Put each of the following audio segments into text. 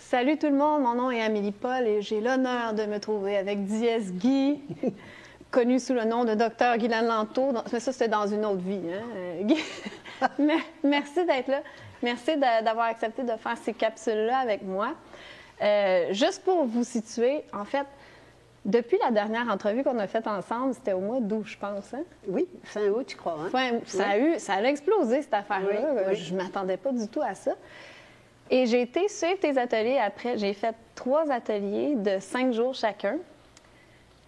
Salut tout le monde, mon nom est Amélie Paul et j'ai l'honneur de me trouver avec Diès Guy, connu sous le nom de Dr Guylaine Lanto. Mais ça, c'était dans une autre vie, hein, Guy? Merci d'être là. Merci d'avoir accepté de faire ces capsules-là avec moi. Juste pour vous situer, en fait, depuis la dernière entrevue qu'on a faite ensemble, c'était au mois d'août, je pense. Hein? Oui, fin août, je crois. Hein? Ça a explosé, cette affaire-là. Oui. Je ne m'attendais pas du tout à ça. Et j'ai été suivre tes ateliers après. J'ai fait 3 ateliers de 5 jours chacun.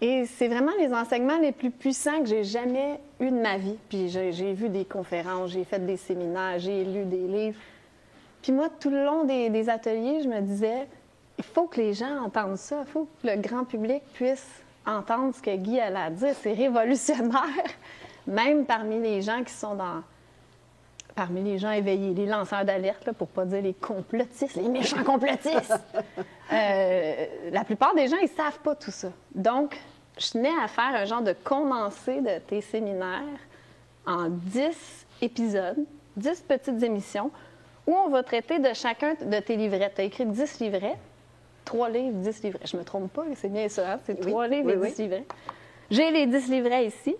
Et c'est vraiment les enseignements les plus puissants que j'ai jamais eus de ma vie. Puis j'ai vu des conférences, j'ai fait des séminaires, j'ai lu des livres. Puis moi, tout le long des ateliers, je me disais, il faut que les gens entendent ça. Il faut que le grand public puisse entendre ce que Guy a à dire. C'est révolutionnaire, même parmi les gens qui sont parmi les gens éveillés, les lanceurs d'alerte, pour ne pas dire les complotistes, les méchants complotistes. La plupart des gens, ils ne savent pas tout ça. Donc, je tenais à faire un genre de condensé de tes séminaires en 10 épisodes, 10 petites émissions, où on va traiter de chacun de tes livrets. Tu as écrit 10 livrets, 3 livres, 10 livrets. Je ne me trompe pas, c'est bien ça, hein? C'est 3 livres et 10 livrets. J'ai les 10 livrets ici.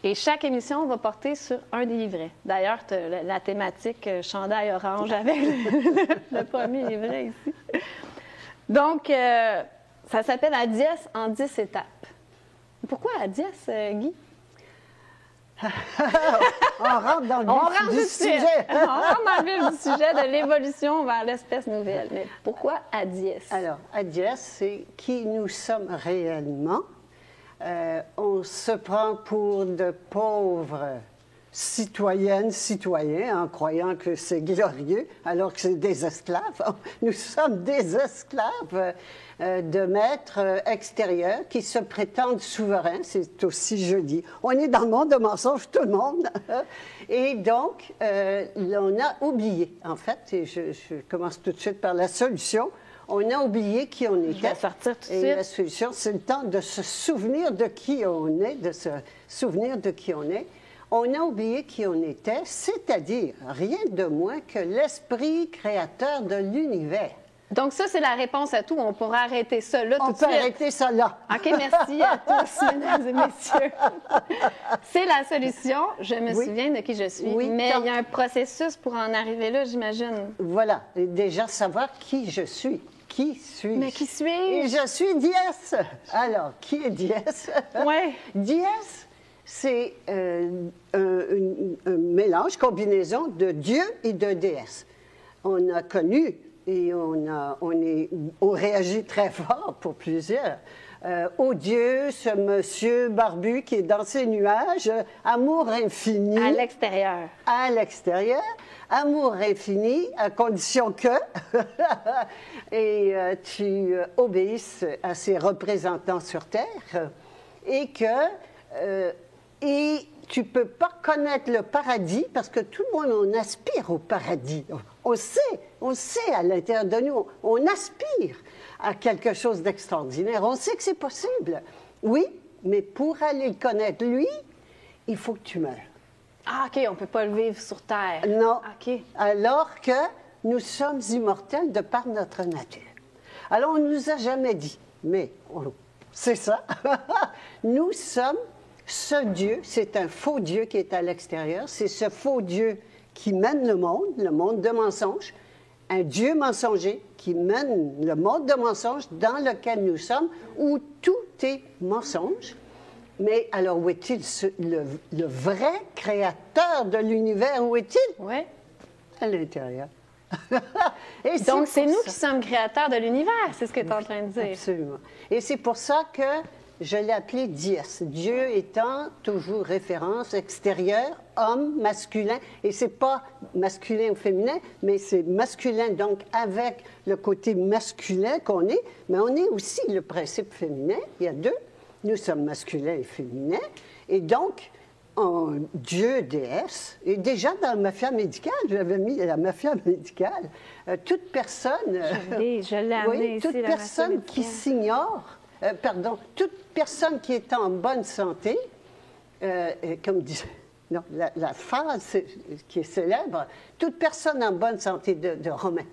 Et chaque émission va porter sur un des livrets. D'ailleurs, tu as la thématique chandail orange avec le premier livret ici. Donc, ça s'appelle À Diès en 10 étapes. Pourquoi À Diès, Guy? On rentre dans le vif du sujet. On rentre dans le vif du sujet de l'évolution vers l'espèce nouvelle. Mais pourquoi À Diès? Alors, À Diès, c'est qui nous sommes réellement. On se prend pour de pauvres citoyennes, citoyens, en croyant que c'est glorieux, alors que c'est des esclaves. Nous sommes des esclaves de maîtres extérieurs qui se prétendent souverains. C'est aussi joli. On est dans le monde de mensonges, tout le monde. Et donc, on a oublié, en fait, et je commence tout de suite par la solution. On a oublié qui on était. Je vais sortir tout de suite. Et la solution, c'est le temps de se souvenir de qui on est, de se souvenir de qui on est. On a oublié qui on était, c'est-à-dire rien de moins que l'esprit créateur de l'univers. Donc ça, c'est la réponse à tout. On pourrait arrêter ça là tout de suite. On peut arrêter ça là. OK, merci à tous, mesdames et messieurs. C'est la solution. Je me souviens de qui je suis. Oui, mais il y a un processus pour en arriver là, j'imagine. Voilà. Et déjà, savoir qui je suis. Qui suis-je? Mais qui suis-je? Et je suis Diès. Alors, qui est Diès? Oui. Diès, c'est un mélange, combinaison de Dieu et de déesse. On a connu et on réagit très fort pour plusieurs. Oh Dieu, ce monsieur barbu qui est dans ses nuages, amour infini. À l'extérieur. À l'extérieur. Amour infini, à condition que et tu obéisses à ses représentants sur Terre et que tu ne peux pas connaître le paradis parce que tout le monde, on aspire au paradis. On sait à l'intérieur de nous, on aspire à quelque chose d'extraordinaire. On sait que c'est possible. Oui, mais pour aller le connaître, lui, il faut que tu meurs. Ah, OK, on ne peut pas le vivre sur Terre. Non. OK. Alors que nous sommes immortels de par notre nature. Alors, on ne nous a jamais dit, mais c'est ça. Nous sommes ce Dieu, c'est un faux Dieu qui est à l'extérieur. C'est ce faux Dieu qui mène le monde de mensonges. Un Dieu mensonger qui mène le monde de mensonges dans lequel nous sommes, où tout est mensonge. Mais alors, où est-il le vrai créateur de l'univers? Où est-il? Oui. À l'intérieur. Et donc, c'est nous qui sommes créateurs de l'univers, c'est ce que tu es en train de dire. Absolument. Et c'est pour ça que je l'ai appelé Diès. Dieu étant toujours référence extérieure, homme, masculin. Et c'est pas masculin ou féminin, mais c'est masculin, donc avec le côté masculin qu'on est, mais on est aussi le principe féminin. Il y a deux. Nous sommes masculins et féminins. Et donc, en Dieu, déesse, et déjà dans la mafia médicale, j'avais mis la mafia médicale, toute personne... Je l'ai amené ici, toute personne qui s'ignore, toute personne qui est en bonne santé, comme dit... Non, la phrase qui est célèbre, toute personne en bonne santé de Romain.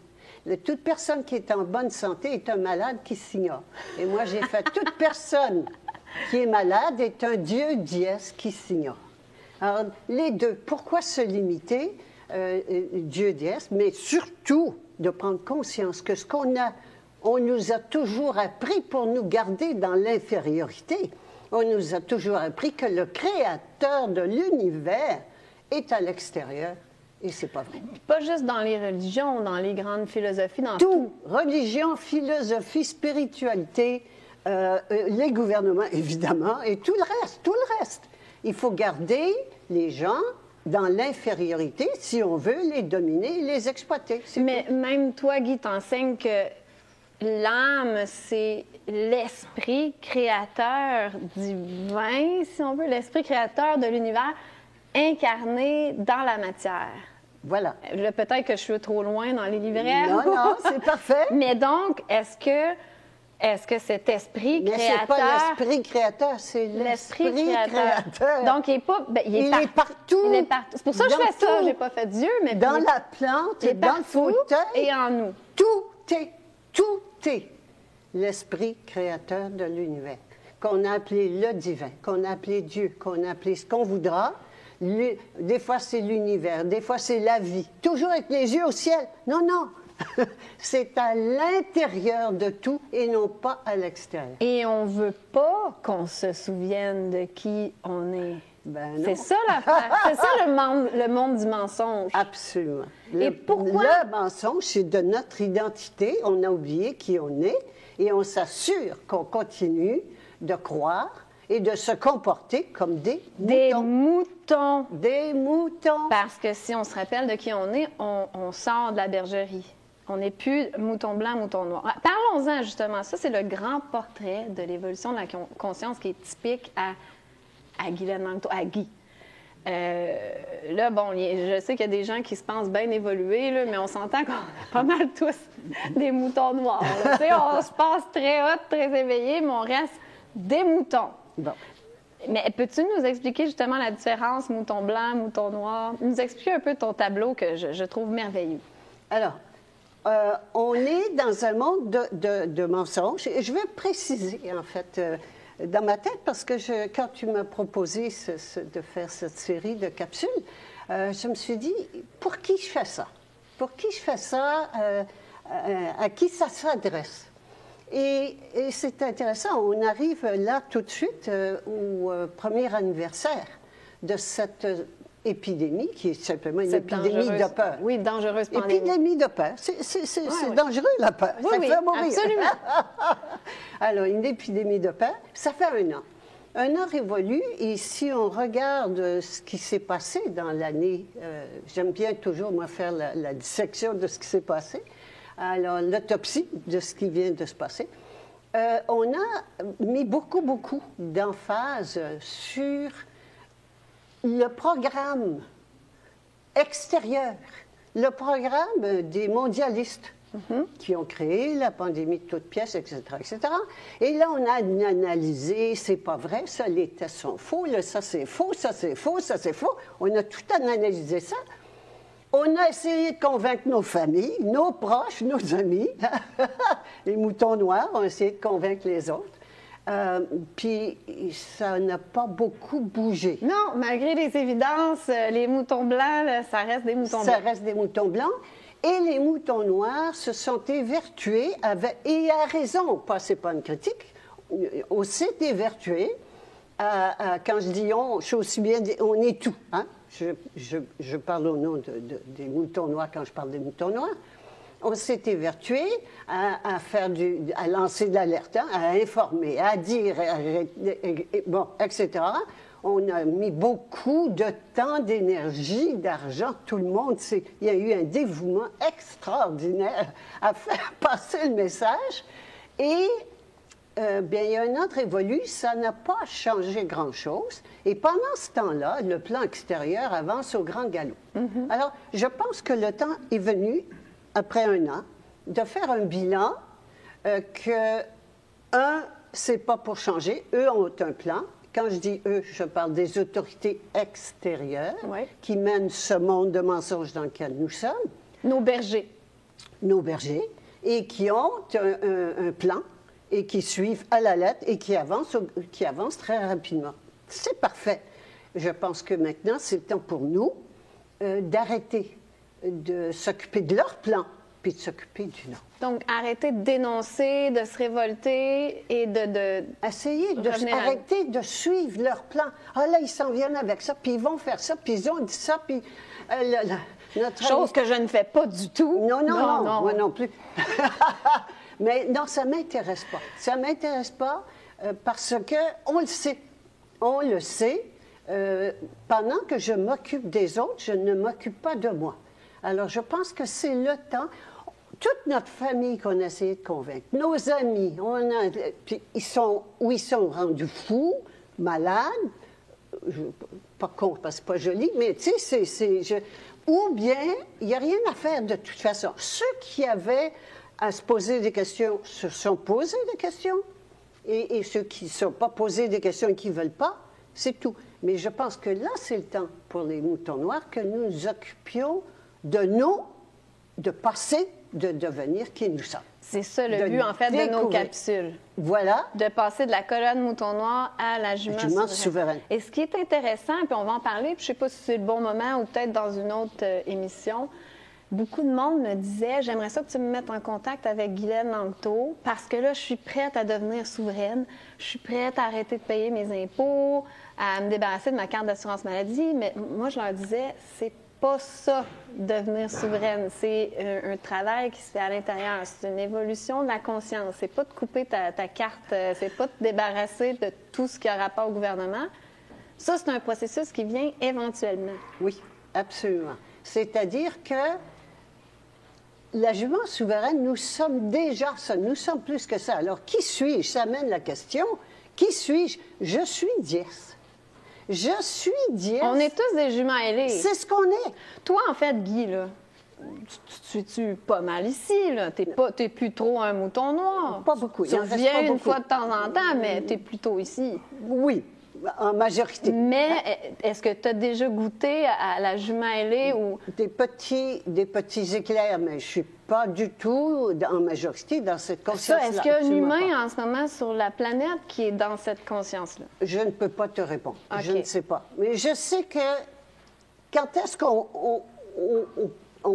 Toute personne qui est en bonne santé est un malade qui s'ignore. Et moi, j'ai fait toute personne qui est malade est un dieu dièse qui s'ignore. Alors, les deux, pourquoi se limiter, dieu dièse, mais surtout de prendre conscience que ce qu'on a, on nous a toujours appris pour nous garder dans l'infériorité. On nous a toujours appris que le créateur de l'univers est à l'extérieur. Et c'est pas vrai. Pas juste dans les religions, dans les grandes philosophies, dans tout. Religion, philosophie, spiritualité, les gouvernements, évidemment, et tout le reste, tout le reste. Il faut garder les gens dans l'infériorité si on veut les dominer et les exploiter. Mais tout. Même toi, Guy, t'enseignes que l'âme, c'est l'esprit créateur divin, si on veut, l'esprit créateur de l'univers incarné dans la matière. Voilà. Là, peut-être que je suis trop loin dans les livraires. Non, non, c'est parfait. Mais donc, est-ce que cet esprit créateur... Mais c'est pas l'esprit créateur, c'est l'esprit créateur. Donc, il est pas... il est partout. Il est partout. C'est pour ça que je fais ça. J'ai pas fait Dieu, mais... Dans la plante, dans le fauteuil. Et en nous. Tout est l'esprit créateur de l'univers. Qu'on a appelé le divin, qu'on a appelé Dieu, qu'on a appelé ce qu'on voudra. Des fois, c'est l'univers, des fois, c'est la vie. Toujours avec les yeux au ciel. Non, non. C'est à l'intérieur de tout et non pas à l'extérieur. Et on ne veut pas qu'on se souvienne de qui on est. Ben non. C'est ça l'affaire. C'est ça le monde du mensonge. Absolument. Et pourquoi? Le mensonge, c'est de notre identité. On a oublié qui on est et on s'assure qu'on continue de croire et de se comporter comme des moutons. Des moutons. Parce que si on se rappelle de qui on est, on sort de la bergerie. On n'est plus mouton blanc, mouton noir. Parlons-en justement. Ça, c'est le grand portrait de l'évolution de la conscience qui est typique à Guylaine Langto, à Guy. Là, bon, je sais qu'il y a des gens qui se pensent bien évolués, là, mais on s'entend qu'on est pas mal tous des moutons noirs. On se passe très hot, très éveillé, mais on reste des moutons. Bon. Mais peux-tu nous expliquer justement la différence mouton blanc, mouton noir? Nous expliquer un peu ton tableau que je trouve merveilleux. Alors, on est dans un monde de mensonges. Et je vais préciser, en fait, dans ma tête, parce que quand tu m'as proposé de faire cette série de capsules, je me suis dit, pour qui je fais ça? Pour qui je fais ça? À qui ça s'adresse? Et c'est intéressant, on arrive là tout de suite au premier anniversaire de cette épidémie, qui est simplement une épidémie de peur. Oui, dangereuse pandémie. Épidémie de peur. C'est dangereux, la peur. Oui, ça fait mourir. Absolument. Alors, une épidémie de peur, ça fait 1 an. 1 an révolu, et si on regarde ce qui s'est passé dans l'année, j'aime bien toujours, moi, faire la dissection de ce qui s'est passé, alors l'autopsie de ce qui vient de se passer, on a mis beaucoup d'emphase sur le programme extérieur, le programme des mondialistes qui ont créé la pandémie de toutes pièces, etc., etc. Et là, on a analysé, c'est pas vrai, ça, les tests sont faux, là, ça c'est faux, ça c'est faux, ça c'est faux. On a tout analysé ça. On a essayé de convaincre nos familles, nos proches, nos amis. Les moutons noirs ont essayé de convaincre les autres. Puis ça n'a pas beaucoup bougé. Non, malgré les évidences, les moutons blancs, là, ça reste des moutons blancs. Ça reste des moutons blancs. Et les moutons noirs se sont évertués, et à raison, c'est pas une critique, on s'est évertué, quand je dis on, je suis aussi bien, on est tout. Hein? Je parle au nom des moutons noirs quand je parle des moutons noirs. On s'est évertué à lancer de l'alerte, hein, à informer, à dire, bon, etc. On a mis beaucoup de temps, d'énergie, d'argent, tout le monde. Il y a eu un dévouement extraordinaire à faire passer le message. Et bien, il y a 1 an de révolu, ça n'a pas changé grand-chose. Et pendant ce temps-là, le plan extérieur avance au grand galop. Alors, je pense que le temps est venu, après 1 an, de faire un bilan que, c'est pas pour changer. Eux ont un plan. Quand je dis eux, je parle des autorités extérieures qui mènent ce monde de mensonges dans lequel nous sommes. Nos bergers. nos bergers, et qui ont un plan, et qui suivent à la lettre, et qui avancent très rapidement. C'est parfait. Je pense que maintenant, c'est le temps pour nous d'arrêter de s'occuper de leur plan, puis de s'occuper du nôtre. Donc, arrêter de dénoncer, de se révolter et de essayer arrêter de suivre leur plan. Ah là, ils s'en viennent avec ça, puis ils vont faire ça, puis ils ont dit ça, puis... Chose que je ne fais pas du tout. Non, moi non plus. Mais non, ça ne m'intéresse pas. Ça ne m'intéresse pas parce qu'on le sait. On le sait. Pendant que je m'occupe des autres, je ne m'occupe pas de moi. Alors, je pense que c'est le temps. Toute notre famille qu'on a essayé de convaincre, nos amis, puis ils sont rendus fous, malades, pas con parce que c'est pas joli, mais tu sais, ou bien il n'y a rien à faire de toute façon. Ceux qui avaient à se poser des questions se sont posés des questions, et ceux qui ne se sont pas posés des questions et qui ne veulent pas, c'est tout. Mais je pense que là, c'est le temps pour les moutons noirs que nous nous occupions de passer, de devenir qui nous sommes. C'est ça le but, en fait, de nos capsules. Voilà. De passer de la colonne mouton noir à la jument souveraine. Et ce qui est intéressant, puis on va en parler, puis je ne sais pas si c'est le bon moment ou peut-être dans une autre émission, beaucoup de monde me disait « J'aimerais ça que tu me mettes en contact avec Guylaine Langto parce que là, je suis prête à devenir souveraine, je suis prête à arrêter de payer mes impôts, à me débarrasser de ma carte d'assurance maladie. » Mais moi, je leur disais « C'est pas ça, devenir souveraine. C'est un travail qui se fait à l'intérieur. C'est une évolution de la conscience. C'est pas de couper ta carte, c'est pas de te débarrasser de tout ce qui a rapport au gouvernement. Ça, c'est un processus qui vient éventuellement. Oui, absolument. C'est-à-dire que la jument souveraine, nous sommes déjà ça. Nous sommes plus que ça. Alors, qui suis-je? Ça amène la question. Qui suis-je? Je suis Diès. Je suis Diès. On est tous des juments ailés. C'est ce qu'on est. Toi, en fait, Guy, là, tu es pas mal ici, là. T'es plus trop un mouton noir. Pas beaucoup. Tu reviens une fois de temps en temps, mais t'es plutôt ici. Oui, en majorité. Mais est-ce que tu as déjà goûté à la jument ailée ou... Des petits éclairs, mais je suis pas du tout en majorité dans cette conscience-là. Est-ce qu'il y a un humain en ce moment sur la planète qui est dans cette conscience-là? Je ne peux pas te répondre. Okay. Je ne sais pas. Mais je sais que quand est-ce qu'on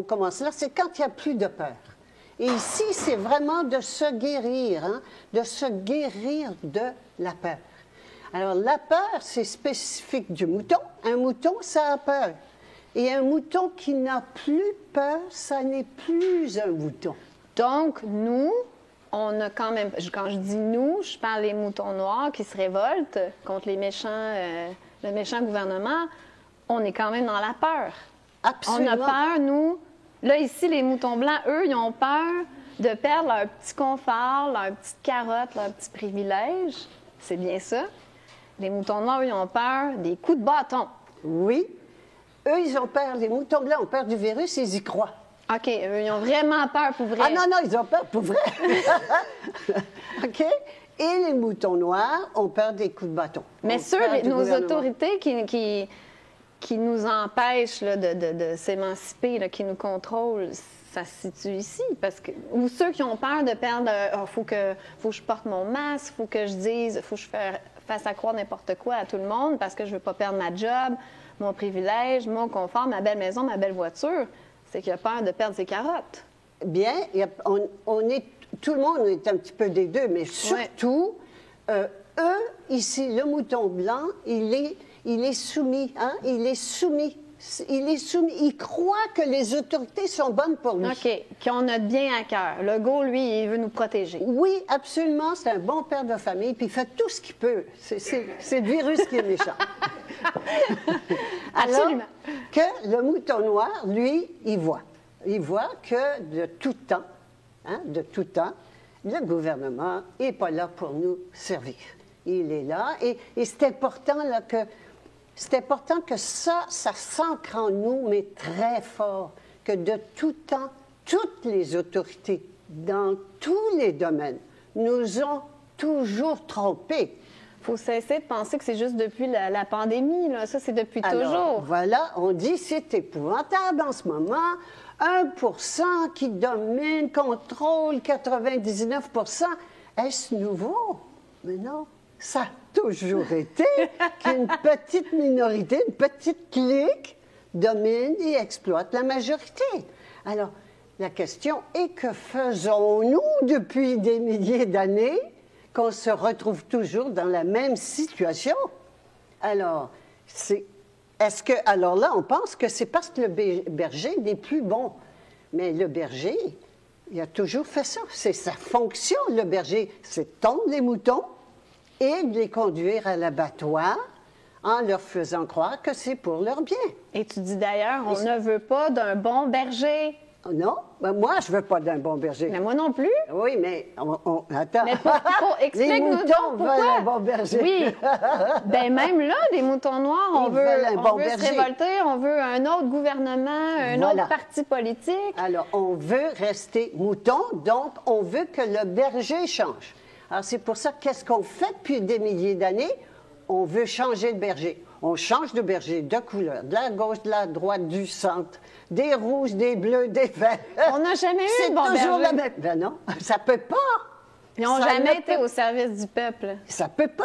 commence là, c'est quand il n'y a plus de peur. Et ici, c'est vraiment de se guérir, hein, de se guérir de la peur. Alors, la peur, c'est spécifique du mouton. Un mouton, ça a peur. Et un mouton qui n'a plus peur, ça n'est plus un mouton. Donc, nous, on a quand même... Quand je dis nous, je parle des moutons noirs qui se révoltent contre les méchants, le méchant gouvernement. On est quand même dans la peur. Absolument. On a peur, nous. Là, ici, les moutons blancs, eux, ils ont peur de perdre leur petit confort, leur petite carotte, leur petit privilège. C'est bien ça. Les moutons noirs, eux, ils ont peur des coups de bâton. Oui. Eux, ils ont peur. Les moutons blancs ont peur du virus, ils y croient. OK. Eux, ils ont vraiment peur pour vrai. Ah non, ils ont peur pour vrai. OK? Et les moutons noirs ont peur des coups de bâton. Mais nos autorités qui nous empêchent là, de s'émanciper, là, qui nous contrôlent, ça se situe ici. Ou ceux qui ont peur de perdre, faut que je porte mon masque, faut que je dise, faut que je fasse à croire n'importe quoi à tout le monde parce que je veux pas perdre ma job, mon privilège, mon confort, ma belle maison, ma belle voiture. C'est qu'il a peur de perdre ses carottes. Bien, tout le monde est un petit peu des deux, mais surtout, eux, ici, le mouton blanc, il est soumis, hein? Il est soumis. Il croit que les autorités sont bonnes pour lui. OK, qu'on a bien à cœur. Legault, lui, il veut nous protéger. Oui, absolument. C'est un bon père de famille, puis il fait tout ce qu'il peut. C'est le virus qui est méchant. Absolument. Alors que le mouton noir, lui, il voit. Il voit que de tout temps, le gouvernement n'est pas là pour nous servir. Il est là. Et c'est important là, que ça s'ancre en nous, mais très fort, que de tout temps, toutes les autorités, dans tous les domaines, nous ont toujours trompés. Il faut cesser de penser que c'est juste depuis la pandémie. Là. Ça, c'est depuis toujours. Voilà, on dit c'est épouvantable en ce moment. 1% qui domine, contrôle 99%. Est-ce nouveau? Mais non, ça a toujours été qu'une petite minorité, une petite clique domine et exploite la majorité. Alors, la question est que faisons-nous depuis des milliers d'années qu'on se retrouve toujours dans la même situation? Alors, alors là, on pense que c'est parce que le berger n'est plus bon. Mais le berger, il a toujours fait ça. C'est sa fonction, le berger, c'est tondre les moutons et de les conduire à l'abattoir en leur faisant croire que c'est pour leur bien. Et tu dis d'ailleurs, on ne veut pas d'un bon berger. Non, ben moi, je ne veux pas d'un bon berger. Mais moi non plus. Oui, mais attends. Mais explique-nous les moutons veulent un bon berger. Oui. Ben même là, les moutons noirs, on veut se révolter, on veut un autre gouvernement, un autre parti politique. Alors, on veut rester mouton, donc on veut que le berger change. Alors, c'est pour ça, qu'est-ce qu'on fait depuis des milliers d'années? On veut changer le berger. On change de berger, de couleur, de la gauche, de la droite, du centre, des rouges, des bleus, des verts. On n'a jamais eu de bon berger. C'est toujours la même. Ben non, ça peut pas. Ils n'ont jamais été au service du peuple. Ça peut pas.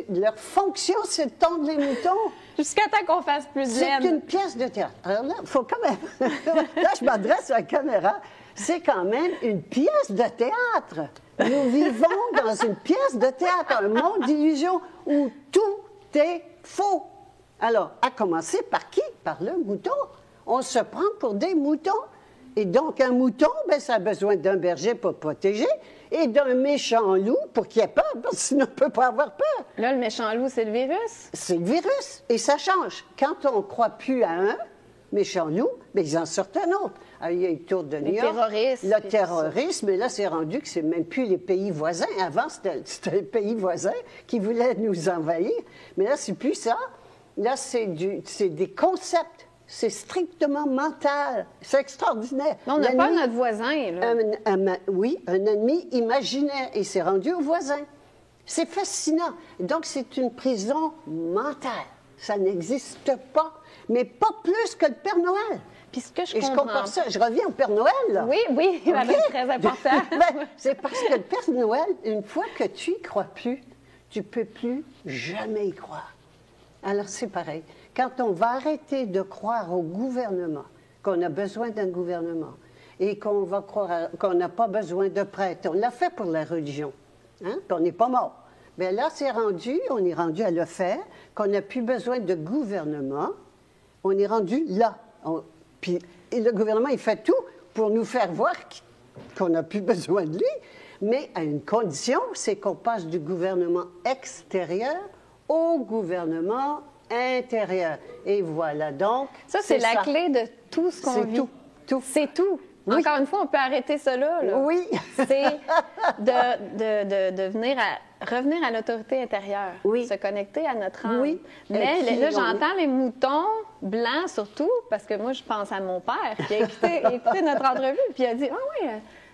Leur fonction, c'est de tondre les moutons. Jusqu'à temps qu'on fasse plus de laine. C'est une pièce de théâtre. Alors là, il faut quand même... Là, je m'adresse à la caméra. C'est quand même une pièce de théâtre. Nous vivons dans une pièce de théâtre, un monde d'illusions où tout est faux. Alors, à commencer par qui? Par le mouton. On se prend pour des moutons. Et donc, un mouton, ben, ça a besoin d'un berger pour protéger et d'un méchant loup pour qu'il ait peur, parce que sinon, on ne peut pas avoir peur. Là, le méchant loup, c'est le virus? C'est le virus. Et ça change. Quand on ne croit plus à un méchant loup, ben, ils en sortent un autre. Alors, il y a eu le tour de New York. Le terrorisme, et là, c'est rendu que c'est même plus les pays voisins. Avant, c'était les pays voisins qui voulaient nous envahir. Mais là, c'est plus ça. Là, c'est des concepts. C'est strictement mental. C'est extraordinaire. Mais on n'a pas notre voisin, là. Oui, un ennemi imaginaire. Et c'est rendu au voisin. C'est fascinant. Donc, c'est une prison mentale. Ça n'existe pas. Mais pas plus que le Père Noël. Puis ce que je compare ça. Je reviens au Père Noël, là. Oui, okay. C'est très important. C'est parce que le Père Noël, une fois que tu y crois plus, tu ne peux plus jamais y croire. Alors, c'est pareil. Quand on va arrêter de croire au gouvernement, qu'on a besoin d'un gouvernement, et qu'on va croire qu'on n'a pas besoin de prêtres, on l'a fait pour la religion, hein? Puis on n'est pas mort. Bien là, on est rendu à le faire, qu'on n'a plus besoin de gouvernement, on est rendu là. Puis le gouvernement, il fait tout pour nous faire voir qu'on n'a plus besoin de lui, mais à une condition, c'est qu'on passe du gouvernement extérieur au gouvernement intérieur. Et voilà donc. Ça, c'est la clé de tout ce qu'on vit. C'est tout. Oui. Encore une fois, on peut arrêter cela. Là. Oui. C'est de revenir à l'autorité intérieure. Oui. Se connecter à notre âme. Oui. Mais là, j'entends les moutons blancs surtout, parce que moi, je pense à mon père qui a écouté notre entrevue, puis il a dit « Ah oui,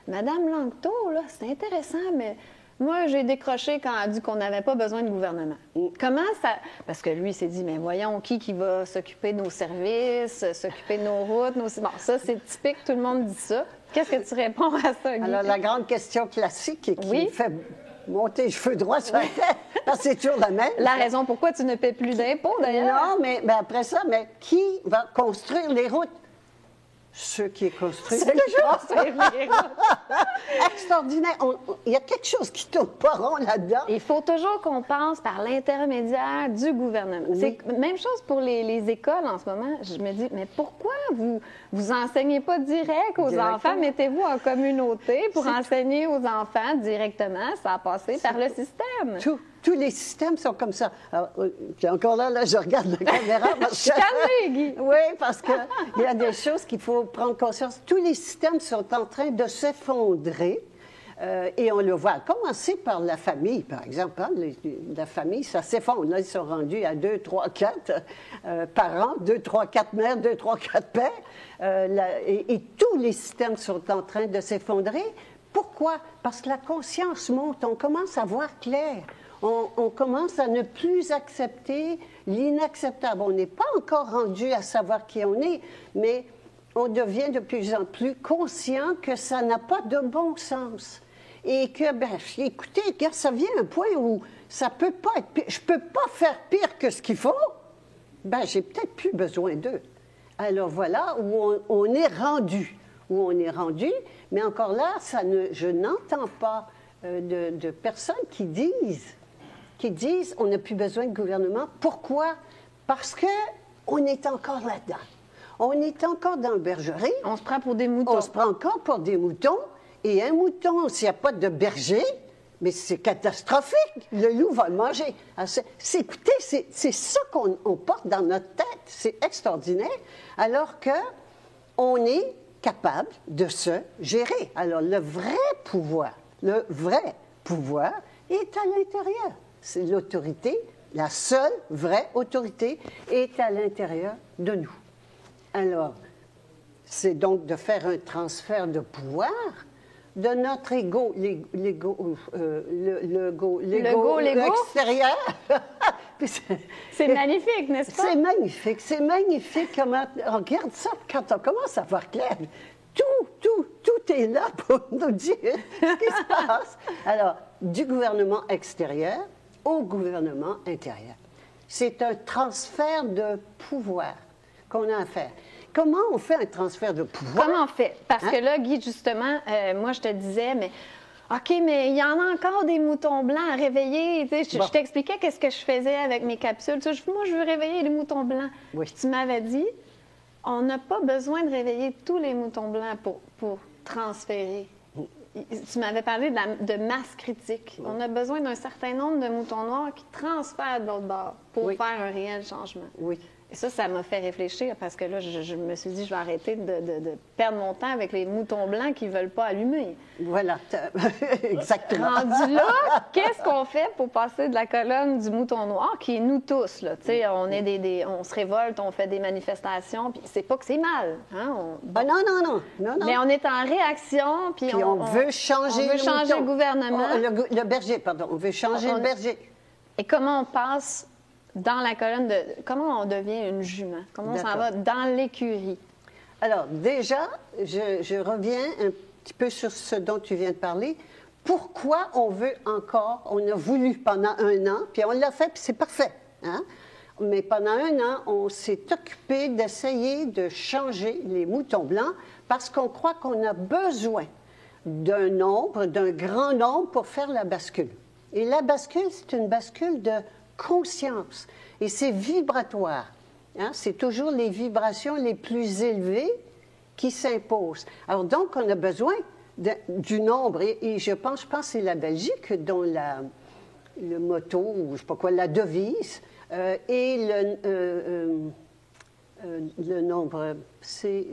Madame Langteau, là, c'est intéressant, mais... » Moi, j'ai décroché quand elle a dit qu'on n'avait pas besoin de gouvernement. Comment ça... Parce que lui, il s'est dit, mais voyons, qui va s'occuper de nos services, s'occuper de nos routes, Bon, ça, c'est typique, tout le monde dit ça. Qu'est-ce que tu réponds à ça, Guy? Alors, la grande question classique et qui fait monter les cheveux droits sur la tête, parce que c'est toujours la même. La raison pourquoi tu ne paies plus d'impôts, d'ailleurs. Non, mais après ça, qui va construire les routes? Ceux qui construisent les routes. Extraordinaire. Il y a quelque chose qui tourne pas rond là-dedans. Il faut toujours qu'on passe par l'intermédiaire du gouvernement. Oui. C'est la même chose pour les écoles en ce moment. Je me dis, mais pourquoi vous enseignez pas direct aux enfants? Mettez-vous en communauté pour enseigner aux enfants directement. Ça a passé par le système. Tous les systèmes sont comme ça. Alors, puis encore là, je regarde la caméra. Guy. Oui, parce qu'il y a des choses qu'il faut prendre conscience. Tous les systèmes sont en train de s'effondrer. Et on le voit. À commencer par la famille, par exemple. Hein, la famille, ça s'effondre. Là, ils sont rendus à 2, 3, 4 parents, 2, 3, 4 mères, 2, 3, 4 pères. Et tous les systèmes sont en train de s'effondrer. Pourquoi? Parce que la conscience monte. On commence à voir clair. On commence à ne plus accepter l'inacceptable. On n'est pas encore rendu à savoir qui on est, mais on devient de plus en plus conscient que ça n'a pas de bon sens. Et que, ben, écoutez, quand ça vient à un point où ça peut pas être pire, je peux pas faire pire que ce qu'il faut, ben, j'ai peut-être plus besoin d'eux. Alors voilà où on est rendu. Où on est rendu, mais encore là, je n'entends pas de personnes qui disent on n'a plus besoin de gouvernement. Pourquoi? Parce qu'on est encore là-dedans. On est encore dans la bergerie. On se prend pour des moutons. On se prend encore pour des moutons. Et un mouton, s'il n'y a pas de berger, mais c'est catastrophique. Le loup va le manger. Alors, écoutez, c'est ça qu'on porte dans notre tête. C'est extraordinaire. Alors qu'on est capable de se gérer. Alors, le vrai pouvoir est à l'intérieur. C'est l'autorité, la seule vraie autorité est à l'intérieur de nous. Alors, c'est donc de faire un transfert de pouvoir de notre ego, l'ego extérieur. C'est magnifique, n'est-ce pas? C'est magnifique. Comment, on regarde ça, quand on commence à voir clair, tout est là pour nous dire ce qui se passe. Alors, du gouvernement extérieur au gouvernement intérieur. C'est un transfert de pouvoir qu'on a à faire. Comment on fait un transfert de pouvoir? Comment on fait? Parce que là, Guy, justement, moi, je te disais, mais OK, mais il y en a encore des moutons blancs à réveiller. Je t'expliquais qu'est-ce que je faisais avec mes capsules. Moi, je veux réveiller les moutons blancs. Oui. Puis tu m'avais dit, on n'a pas besoin de réveiller tous les moutons blancs pour transférer. Tu m'avais parlé de masse critique. Oui. On a besoin d'un certain nombre de moutons noirs qui transfèrent de l'autre bord pour faire un réel changement. Oui. Et ça m'a fait réfléchir parce que là, je me suis dit, je vais arrêter de perdre mon temps avec les moutons blancs qui ne veulent pas allumer. Voilà, exactement. Rendu là, qu'est-ce qu'on fait pour passer de la colonne du mouton noir, qui est nous tous, là? Tu sais, on se révolte, on fait des manifestations, puis c'est pas que c'est mal, hein? Non. Mais on est en réaction, puis on veut changer le gouvernement. Le berger, pardon. On veut changer le berger. Et comment on passe dans la colonne comment on devient une jument? Comment on s'en va dans l'écurie? Alors, déjà, je reviens un petit peu sur ce dont tu viens de parler. Pourquoi on veut encore, on a voulu pendant 1 an, puis on l'a fait, puis c'est parfait, hein? Mais pendant 1 an, on s'est occupé d'essayer de changer les moutons blancs parce qu'on croit qu'on a besoin d'un grand nombre pour faire la bascule. Et la bascule, c'est une bascule de conscience. Et c'est vibratoire. Hein? C'est toujours les vibrations les plus élevées qui s'imposent. Alors donc, on a besoin du nombre. Et je pense que c'est la Belgique dont le motto, ou je ne sais pas quoi, la devise, et le nombre, c'est...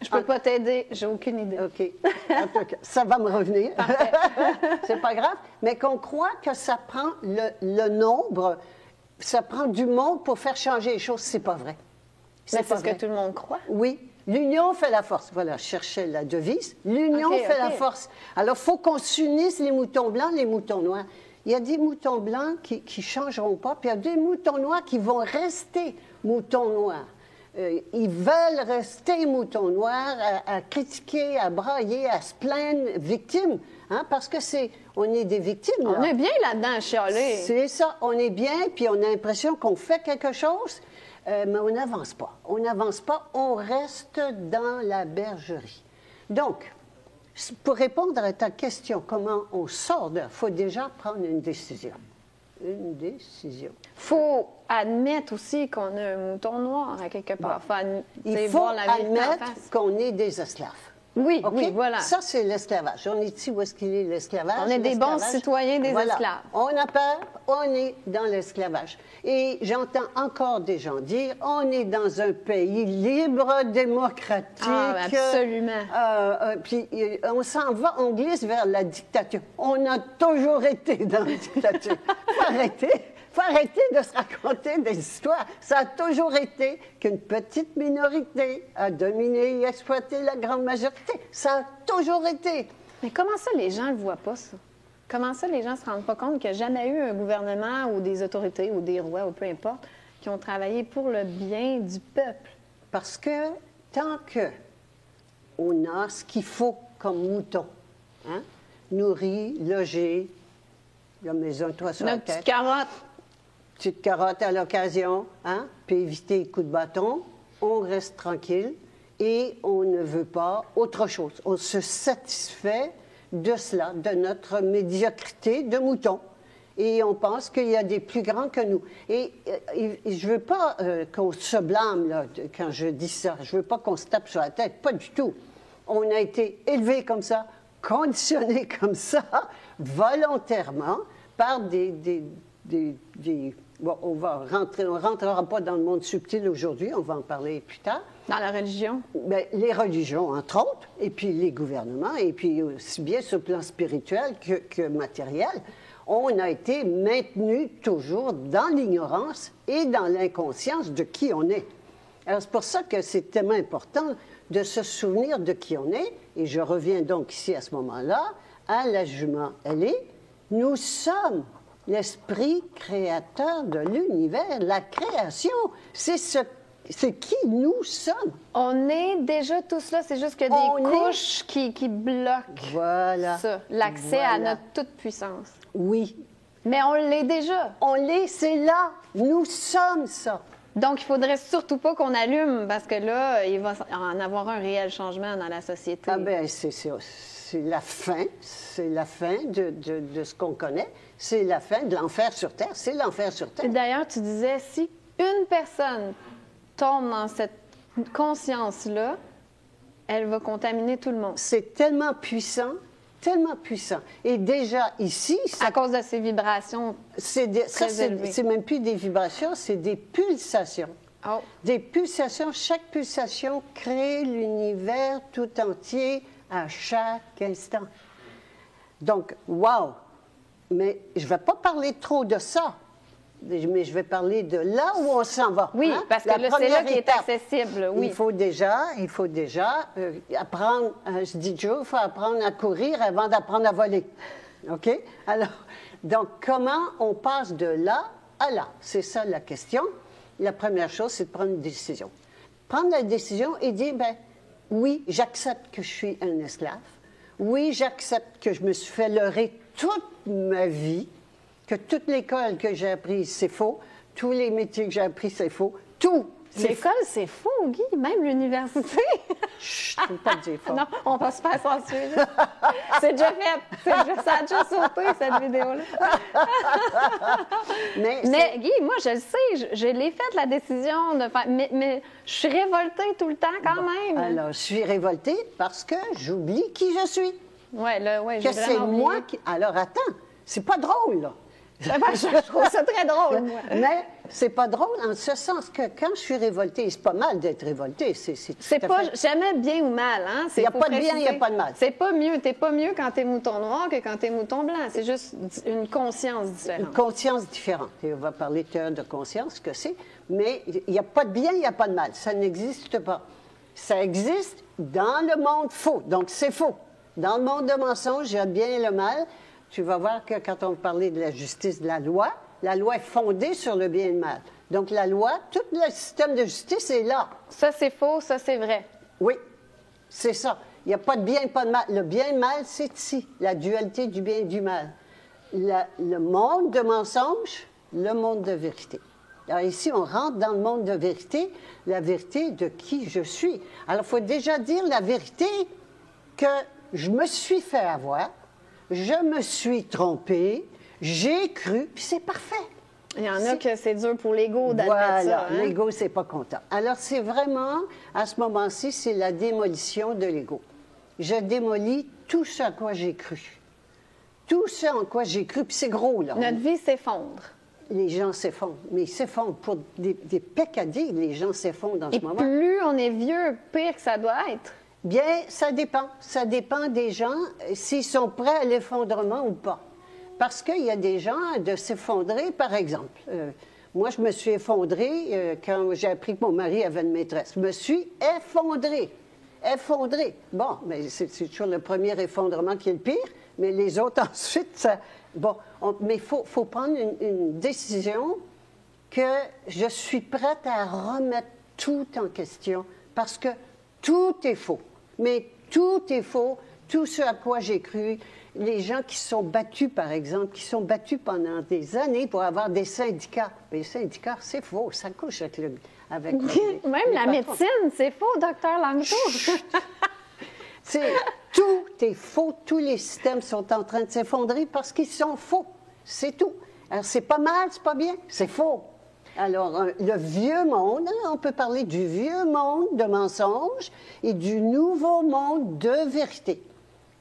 Je peux pas t'aider, j'ai aucune idée. OK. Ça va me revenir. C'est pas grave. Mais qu'on croit que ça prend le nombre, ça prend du monde pour faire changer les choses. C'est pas vrai. C'est ce que tout le monde croit. Oui. L'union fait la force. Voilà, je cherchais la devise. L'union fait la force. Alors, il faut qu'on s'unisse, les moutons blancs, les moutons noirs. Il y a des moutons blancs qui ne changeront pas, puis il y a des moutons noirs qui vont rester moutons noirs. Ils veulent rester moutons noirs, à critiquer, à brailler, à se plaindre, victimes, hein, parce que on est des victimes. Là. On est bien là-dedans à chialer. C'est ça, on est bien, puis on a l'impression qu'on fait quelque chose, mais on n'avance pas. On n'avance pas, on reste dans la bergerie. Donc, pour répondre à ta question, comment on sort il faut déjà prendre une décision. Une décision. Il faut admettre aussi qu'on a un mouton noir à quelque part. Il faut admettre qu'on est des esclaves. Oui, okay? Oui, voilà. Ça, c'est l'esclavage. On est ici où est-ce qu'il est l'esclavage? On est des bons citoyens des esclaves. On a peur, on est dans l'esclavage. Et j'entends encore des gens dire, on est dans un pays libre, démocratique. Ah, absolument. Puis on s'en va, on glisse vers la dictature. On a toujours été dans la dictature. Faut arrêter de se raconter des histoires. Ça a toujours été qu'une petite minorité a dominé et exploité la grande majorité. Ça a toujours été. Mais comment ça, les gens ne le voient pas, ça? Comment ça, les gens ne se rendent pas compte qu'il n'y a jamais eu un gouvernement ou des autorités ou des rois ou peu importe qui ont travaillé pour le bien du peuple? Parce que tant que on a ce qu'il faut comme mouton, hein? Nourri, logé, la maison, toi sur la Notre tête. petite carotte. Petite carotte à l'occasion, hein? Puis éviter les coups de bâton, on reste tranquille et on ne veut pas autre chose. On se satisfait de cela, de notre médiocrité de mouton. Et on pense qu'il y a des plus grands que nous. Et je ne veux pas qu'on se blâme là, quand je dis ça. Je ne veux pas qu'on se tape sur la tête. Pas du tout. On a été élevés comme ça, conditionnés comme ça, volontairement, par bon, on ne rentrera pas dans le monde subtil aujourd'hui, on va en parler plus tard. Dans la religion? Bien, les religions, entre autres, et puis les gouvernements, et puis aussi bien sur le plan spirituel que matériel. On a été maintenus toujours dans l'ignorance et dans l'inconscience de qui on est. Alors, c'est pour ça que c'est tellement important de se souvenir de qui on est, et je reviens donc ici à ce moment-là, à la jument ailée. Nous sommes l'esprit créateur de l'univers, la création. C'est qui nous sommes. On est déjà tous là, c'est juste qu'il y a des couches qui bloquent ça, l'accès à notre toute-puissance. Oui. Mais on l'est déjà. On l'est, c'est là. Nous sommes ça. Donc, il faudrait surtout pas qu'on allume, parce que là, il va en avoir un réel changement dans la société. Ah bien, c'est la fin. C'est la fin de ce qu'on connaît. C'est la fin de l'enfer sur Terre. C'est l'enfer sur Terre. Et d'ailleurs, tu disais, si une personne tombe dans cette conscience-là, elle va contaminer tout le monde. C'est tellement puissant, tellement puissant. Et déjà ici... À cause de ces vibrations très élevées. C'est même plus des vibrations, c'est des pulsations. Oh. Des pulsations. Chaque pulsation crée l'univers tout entier à chaque instant. Donc, wow! Mais je ne vais pas parler trop de ça. Mais je vais parler de là où on s'en va. Oui, hein? parce que là, c'est là qui est accessible. Oui. Il faut déjà apprendre, je dis toujours, il faut apprendre à courir avant d'apprendre à voler. OK? Alors, donc, comment on passe de là à là? C'est ça la question. La première chose, c'est de prendre une décision. Prendre la décision et dire, ben oui, j'accepte que je suis un esclave. Oui, j'accepte que je me suis fait leurrer toute ma vie, que toute l'école que j'ai apprise, c'est faux. Tous les métiers que j'ai appris, c'est faux. Tout! L'école, c'est faux, Guy. Même l'université. Chut, je ne peux pas dire faux. Non, on va se faire censurer. C'est déjà fait. Ça a déjà sauté, cette vidéo-là. Mais Guy, moi, je le sais. Je l'ai faite, la décision de faire... Mais je suis révoltée tout le temps, quand même. Alors, je suis révoltée parce que j'oublie qui je suis. Oui, là, oui, j'ai que c'est vraiment moi oublié. qui... Alors, attends, c'est pas drôle, là. Je trouve ça très drôle, moi. Mais c'est pas drôle en ce sens que quand je suis révoltée, c'est pas mal d'être révoltée. C'est pas jamais bien ou mal, hein? Il n'y a pas de bien, il n'y a pas de mal. C'est pas mieux. T'es pas mieux quand t'es mouton noir que quand t'es mouton blanc. C'est juste une conscience différente. Une conscience différente. Et on va parler tout à l'heure de conscience, ce que c'est. Mais il n'y a pas de bien, il n'y a pas de mal. Ça n'existe pas. Ça existe dans le monde faux. Donc, c'est faux. Dans le monde de mensonges, il y a le bien et le mal. Tu vas voir que quand on parlait de la justice, de la loi est fondée sur le bien et le mal. Donc, la loi, tout le système de justice est là. Ça, c'est faux, ça, c'est vrai. Oui, c'est ça. Il n'y a pas de bien et pas de mal. Le bien et le mal, c'est ici, la dualité du bien et du mal. Le monde de mensonges, le monde de vérité. Alors ici, on rentre dans le monde de vérité, la vérité de qui je suis. Alors, il faut déjà dire la vérité que je me suis fait avoir, je me suis trompée, j'ai cru, puis c'est parfait. Il y en a que c'est dur pour l'ego d'admettre ça. Voilà, Hein? l'ego, c'est pas content. Alors, c'est vraiment, à ce moment-ci, c'est la démolition de l'ego. Je démolis tout ce à quoi j'ai cru. Tout ce en quoi j'ai cru, puis c'est gros, là. Notre vie s'effondre. Les gens s'effondrent, mais ils s'effondrent pour des peccadilles, les gens s'effondrent dans ce moment. Et plus on est vieux, pire que ça doit être. Bien, ça dépend. Ça dépend des gens, s'ils sont prêts à l'effondrement ou pas. Parce qu'il y a des gens de s'effondrer, par exemple. Moi, je me suis effondrée quand j'ai appris que mon mari avait une maîtresse. Je me suis effondrée. Effondrée. Bon, mais c'est toujours le premier effondrement qui est le pire, mais les autres ensuite, ça... Bon, mais il faut prendre une décision que je suis prête à remettre tout en question parce que Tout est faux. Mais tout est faux. Tout ce à quoi j'ai cru, les gens qui se sont battus, par exemple, qui sont battus pendant des années pour avoir des syndicats. Les syndicats, c'est faux. Ça couche avec le... Même la médecine, c'est faux, docteur Langto. Tout est faux. Tous les systèmes sont en train de s'effondrer parce qu'ils sont faux. C'est tout. Alors, c'est pas mal, c'est pas bien, c'est faux. Alors, le vieux monde, on peut parler du vieux monde de mensonges et du nouveau monde de vérité.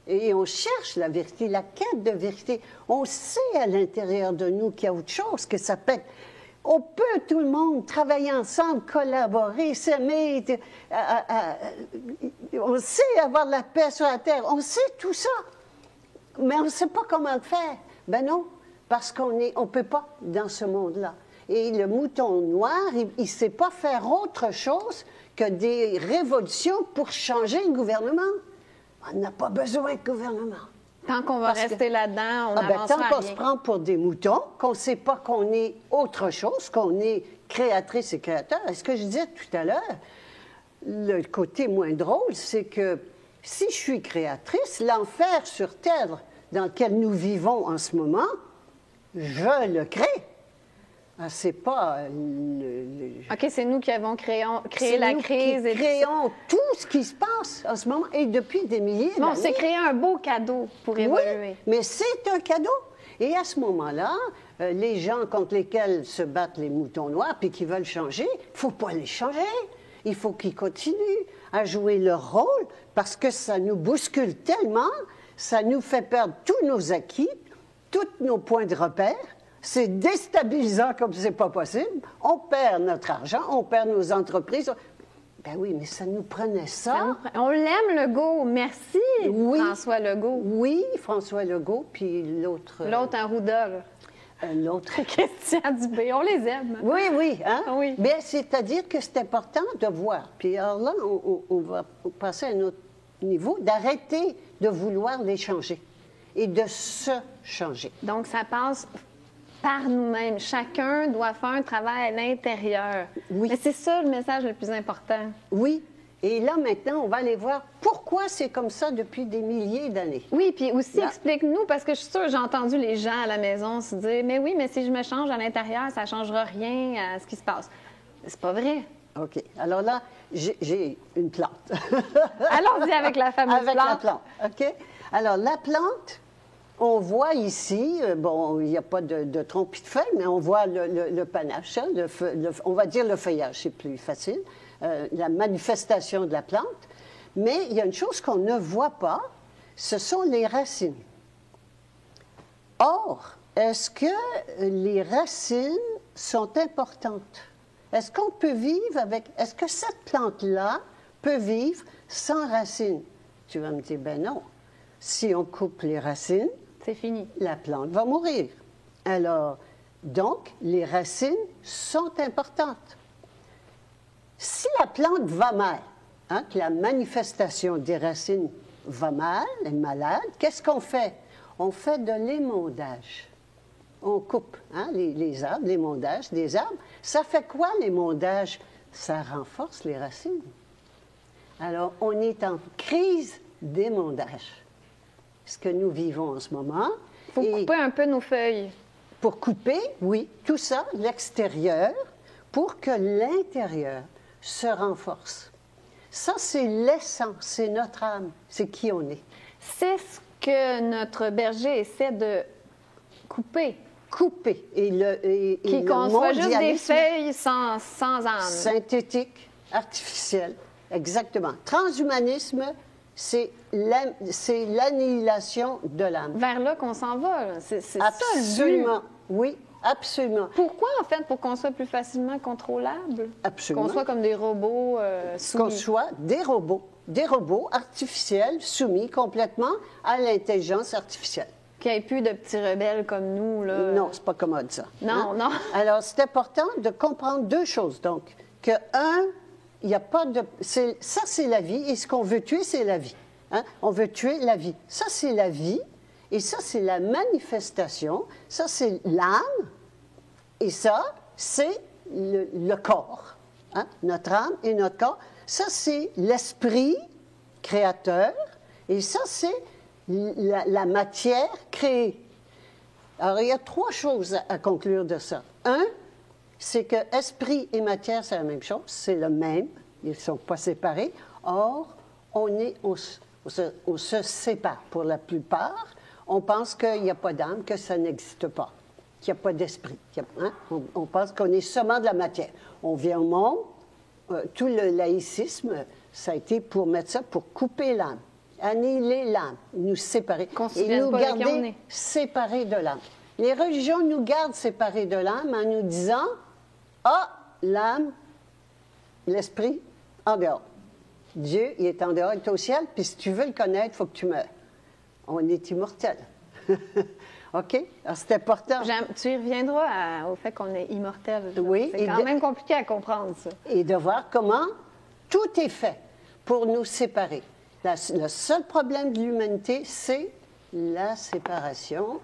Et on cherche la vérité, la quête de vérité. On sait à l'intérieur de nous qu'il y a autre chose, que ça peut être... On peut, tout le monde, travailler ensemble, collaborer, s'aimer. On sait avoir la paix sur la terre. On sait tout ça. Mais on ne sait pas comment le faire. Ben non, parce qu'on ne peut pas dans ce monde-là. Et le mouton noir, il ne sait pas faire autre chose que des révolutions pour changer le gouvernement. On n'a pas besoin de gouvernement. Tant qu'on va rester là-dedans, on n'avancera tant qu'on se prend pour des moutons, qu'on ne sait pas qu'on est autre chose, qu'on est créatrice et créateur. Et ce que je disais tout à l'heure, le côté moins drôle, c'est que si je suis créatrice, l'enfer sur Terre dans lequel nous vivons en ce moment, je le crée. C'est pas... OK, c'est nous qui avons créé la crise. Nous qui créons tout ce qui se passe en ce moment et depuis des milliers d'années. On s'est créé un beau cadeau pour évoluer. Oui, mais c'est un cadeau. Et à ce moment-là, les gens contre lesquels se battent les moutons noirs puis qui veulent changer, il ne faut pas les changer. Il faut qu'ils continuent à jouer leur rôle parce que ça nous bouscule tellement, ça nous fait perdre tous nos acquis, tous nos points de repère. C'est déstabilisant comme c'est pas possible. On perd notre argent, on perd nos entreprises. Ben oui, mais ça nous prenait ça. On l'aime, Legault. Merci, oui, François Legault. Oui, François Legault, puis l'autre... L'autre en Rouda, l'autre... Christian Dubé, on les aime. Oui, oui. Hein? Oui. Bien, c'est-à-dire que c'est important de voir. Puis alors là, on va passer à un autre niveau, d'arrêter de vouloir les changer et de se changer. Donc, ça passe... par nous-mêmes. Chacun doit faire un travail à l'intérieur. Oui. Mais c'est ça le message le plus important. Oui. Et là, maintenant, on va aller voir pourquoi c'est comme ça depuis des milliers d'années. Oui, puis aussi, là, explique-nous, parce que je suis sûre, j'ai entendu les gens à la maison se dire « Mais oui, mais si je me change à l'intérieur, ça ne changera rien à ce qui se passe. » C'est pas vrai. OK. Alors là, j'ai une plante. Allons-y avec la fameuse plante. Avec la plante, OK? Alors, la plante... On voit ici, bon, il n'y a pas de tronc et de feuilles, mais on voit le panache, hein, on va dire le feuillage, c'est plus facile, la manifestation de la plante. Mais il y a une chose qu'on ne voit pas, ce sont les racines. Or, est-ce que les racines sont importantes? Est-ce qu'on peut vivre avec... Est-ce que cette plante-là peut vivre sans racines? Tu vas me dire, ben non. Si on coupe les racines, c'est fini. La plante va mourir. Alors, donc, les racines sont importantes. Si la plante va mal, hein, que la manifestation des racines va mal, est malade, qu'est-ce qu'on fait? On fait de l'émondage. On coupe hein, les arbres, l'émondage des arbres. Ça fait quoi, l'émondage? Ça renforce les racines. Alors, on est en crise d'émondage. Ce que nous vivons en ce moment. Il faut couper un peu nos feuilles. Pour couper, oui, tout ça, l'extérieur, pour que l'intérieur se renforce. Ça, c'est l'essence, c'est notre âme, c'est qui on est. C'est ce que notre berger essaie de couper. Couper. Et qu'on soit juste des feuilles sans âme. Synthétique, artificiel, exactement. Transhumanisme, c'est l'annihilation de l'âme. Vers là qu'on s'en va. C'est ça le but. Absolument. Oui, absolument. Pourquoi, en fait? Pour qu'on soit plus facilement contrôlable? Absolument. Qu'on soit comme des robots soumis. Qu'on soit des robots artificiels soumis complètement à l'intelligence artificielle. Qu'il n'y ait plus de petits rebelles comme nous, là. Non, c'est pas commode, ça. Non, non. Alors, c'est important de comprendre deux choses. Donc, que, il n'y a pas de... Ça, c'est la vie, et ce qu'on veut tuer, c'est la vie. Hein? On veut tuer la vie. Ça, c'est la vie, et ça, c'est la manifestation. Ça, c'est l'âme, et ça, c'est le corps. Hein? Notre âme et notre corps. Ça, c'est l'esprit créateur et ça, c'est la matière créée. Alors, il y a 3 choses à conclure de ça. Un, c'est que esprit et matière, c'est la même chose, c'est le même, ils ne sont pas séparés. Or, on se sépare pour la plupart. On pense qu'il n'y a pas d'âme, que ça n'existe pas, qu'il n'y a pas d'esprit. Hein? On pense qu'on est seulement de la matière. On vient au monde, tout le laïcisme, ça a été pour mettre ça, pour couper l'âme, annihiler l'âme, nous séparer et nous garder séparés de l'âme. Les religions nous gardent séparés de l'âme en nous disant « Ah, l'âme, l'esprit, en dehors. Dieu, il est en dehors, il est au ciel, puis si tu veux le connaître, il faut que tu meurs. On est immortel. » OK? Alors, c'est important. Tu y reviendras au fait qu'on est immortel. Oui. C'est quand même compliqué à comprendre, ça. Et de voir comment tout est fait pour nous séparer. Le seul problème de l'humanité, c'est la séparation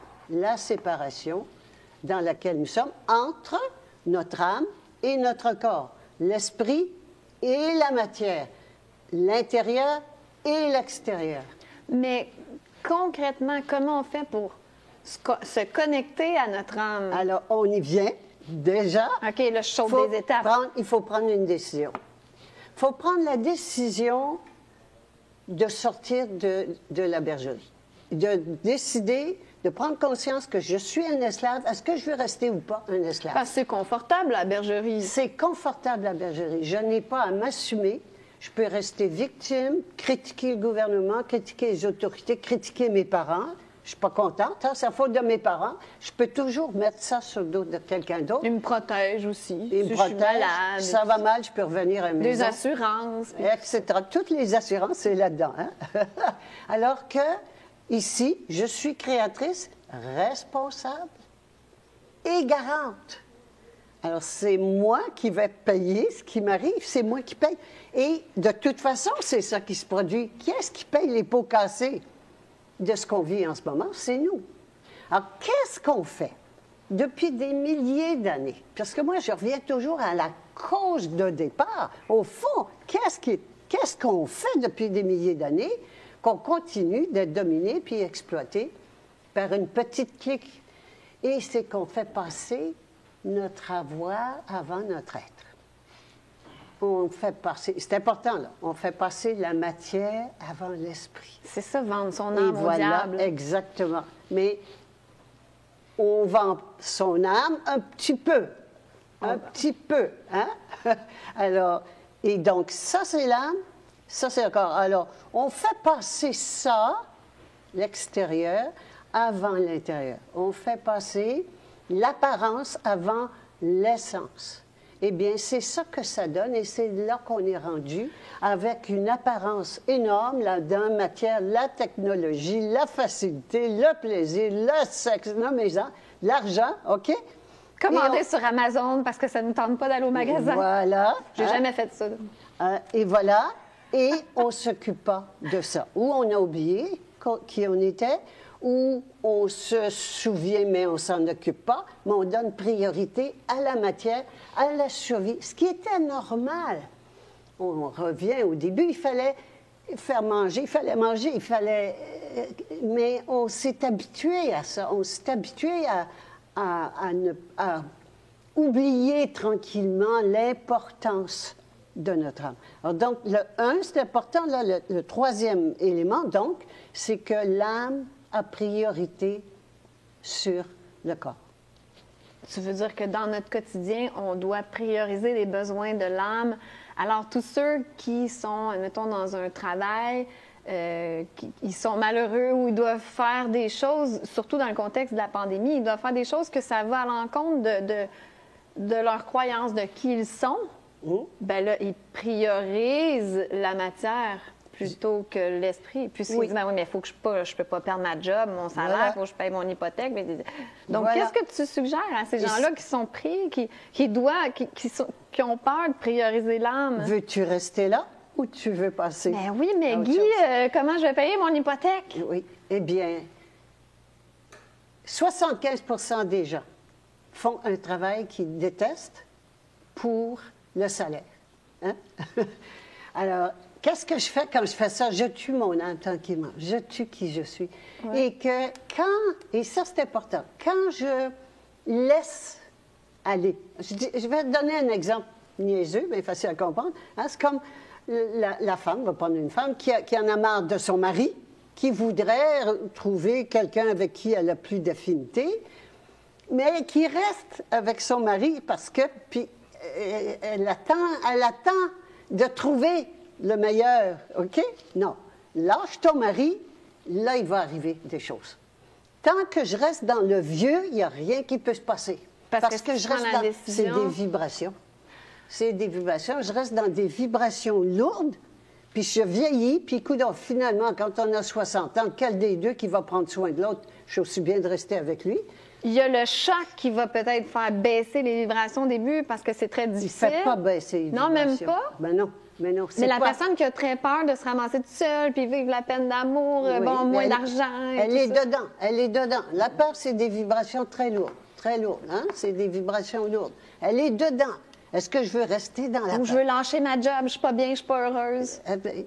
dans laquelle nous sommes entre notre âme et notre corps, l'esprit et la matière, l'intérieur et l'extérieur. Mais concrètement, comment on fait pour se connecter à notre âme? Alors, on y vient déjà. OK, là, je saute des étapes. Il faut prendre une décision. Il faut prendre la décision de sortir de la bergerie, de décider, de prendre conscience que je suis un esclave. Est-ce que je veux rester ou pas un esclave? Parce que c'est confortable, la bergerie. C'est confortable, la bergerie. Je n'ai pas à m'assumer. Je peux rester victime, critiquer le gouvernement, critiquer les autorités, critiquer mes parents. Je ne suis pas contente, hein, c'est la faute de mes parents. Je peux toujours mettre ça sur le dos de quelqu'un d'autre. Ils me protègent aussi. Ils me protègent. Malade, ça va mal, je peux revenir à la maison. Des assurances. Etc. Toutes les assurances, c'est là-dedans. Hein? Alors que, ici, je suis créatrice, responsable et garante. Alors, c'est moi qui vais payer ce qui m'arrive, c'est moi qui paye. Et de toute façon, c'est ça qui se produit. Qui est-ce qui paye les pots cassés de ce qu'on vit en ce moment? C'est nous. Alors, qu'est-ce qu'on fait depuis des milliers d'années? Parce que moi, je reviens toujours à la cause de départ. Au fond, qu'est-ce qu'on fait depuis des milliers d'années qu'on continue d'être dominé puis exploité par une petite clique? Et c'est qu'on fait passer notre avoir avant notre être. On fait passer, c'est important là, on fait passer la matière avant l'esprit. C'est ça, vendre son âme au diable. Exactement. Mais on vend son âme un petit peu. Petit peu. Hein? Alors, et donc, ça c'est l'âme, ça c'est le corps. Alors, on fait passer ça, l'extérieur, avant l'intérieur. On fait passer l'apparence avant l'essence. Eh bien, c'est ça que ça donne et c'est là qu'on est rendu avec une apparence énorme là-dedans, matière, la technologie, la facilité, le plaisir, le sexe, nommez-en, l'argent, OK? Commander sur Amazon parce que ça ne nous tente pas d'aller au magasin. Voilà. J'ai jamais fait ça. Et voilà. Et on ne s'occupe pas de ça. Ou on a oublié qui on était, où on se souvient, mais on ne s'en occupe pas, mais on donne priorité à la matière, à la survie, ce qui était normal. On revient au début, il fallait faire manger, il fallait manger, mais on s'est habitué à ça, on s'est habitué à oublier tranquillement l'importance de notre âme. Alors donc, le 1, c'est important, là, le troisième élément, donc, c'est que l'âme a priorité sur le corps. Tu veux dire que dans notre quotidien, on doit prioriser les besoins de l'âme. Alors, tous ceux qui sont, mettons, dans un travail, ils sont malheureux ou ils doivent faire des choses, surtout dans le contexte de la pandémie, ils doivent faire des choses que ça va à l'encontre de leur croyance, de qui ils sont. Bien là, ils priorisent la matière plutôt que l'esprit. Puis s'ils disent, ben oui, mais il faut que je peux pas perdre ma job, mon salaire, il faut que je paye mon hypothèque. Donc, qu'est-ce que tu suggères à ces gens-là qui sont pris, qui ont peur de prioriser l'âme? Veux-tu rester là ou tu veux passer? Ben oui, mais Guy, comment je vais payer mon hypothèque? Oui, eh bien, 75% des gens font un travail qu'ils détestent pour le salaire. Hein? Alors, qu'est-ce que je fais quand je fais ça? Je tue mon âme tranquillement. Je tue qui je suis. Ouais. Et que et ça c'est important, quand je laisse aller, je vais te donner un exemple niaiseux, mais facile à comprendre. Hein, c'est comme la femme, on va prendre une femme, qui en a marre de son mari, qui voudrait trouver quelqu'un avec qui elle a plus d'affinité, mais qui reste avec son mari parce que, puis, elle attend de trouver le meilleur, OK? Non. Lâche ton mari, là, il va arriver des choses. Tant que je reste dans le vieux, il n'y a rien qui peut se passer. Parce que je reste dans... C'est des vibrations. C'est des vibrations. Je reste dans des vibrations lourdes, puis je vieillis, puis finalement, quand on a 60 ans, quel des deux qui va prendre soin de l'autre? Je suis aussi bien de rester avec lui. Il y a le choc qui va peut-être faire baisser les vibrations au début parce que c'est très difficile. Il ne fait pas baisser les vibrations. Non, même pas? Ben non. Mais non, mais la personne qui a très peur de se ramasser toute seule puis vivre la peine d'amour, oui, moins d'argent. Elle est dedans. Elle est dedans. La peur, c'est des vibrations très lourdes. Très lourdes. Hein? C'est des vibrations lourdes. Elle est dedans. Est-ce que je veux rester dans la peur? Ou je veux lâcher ma job, je suis pas bien, je suis pas heureuse.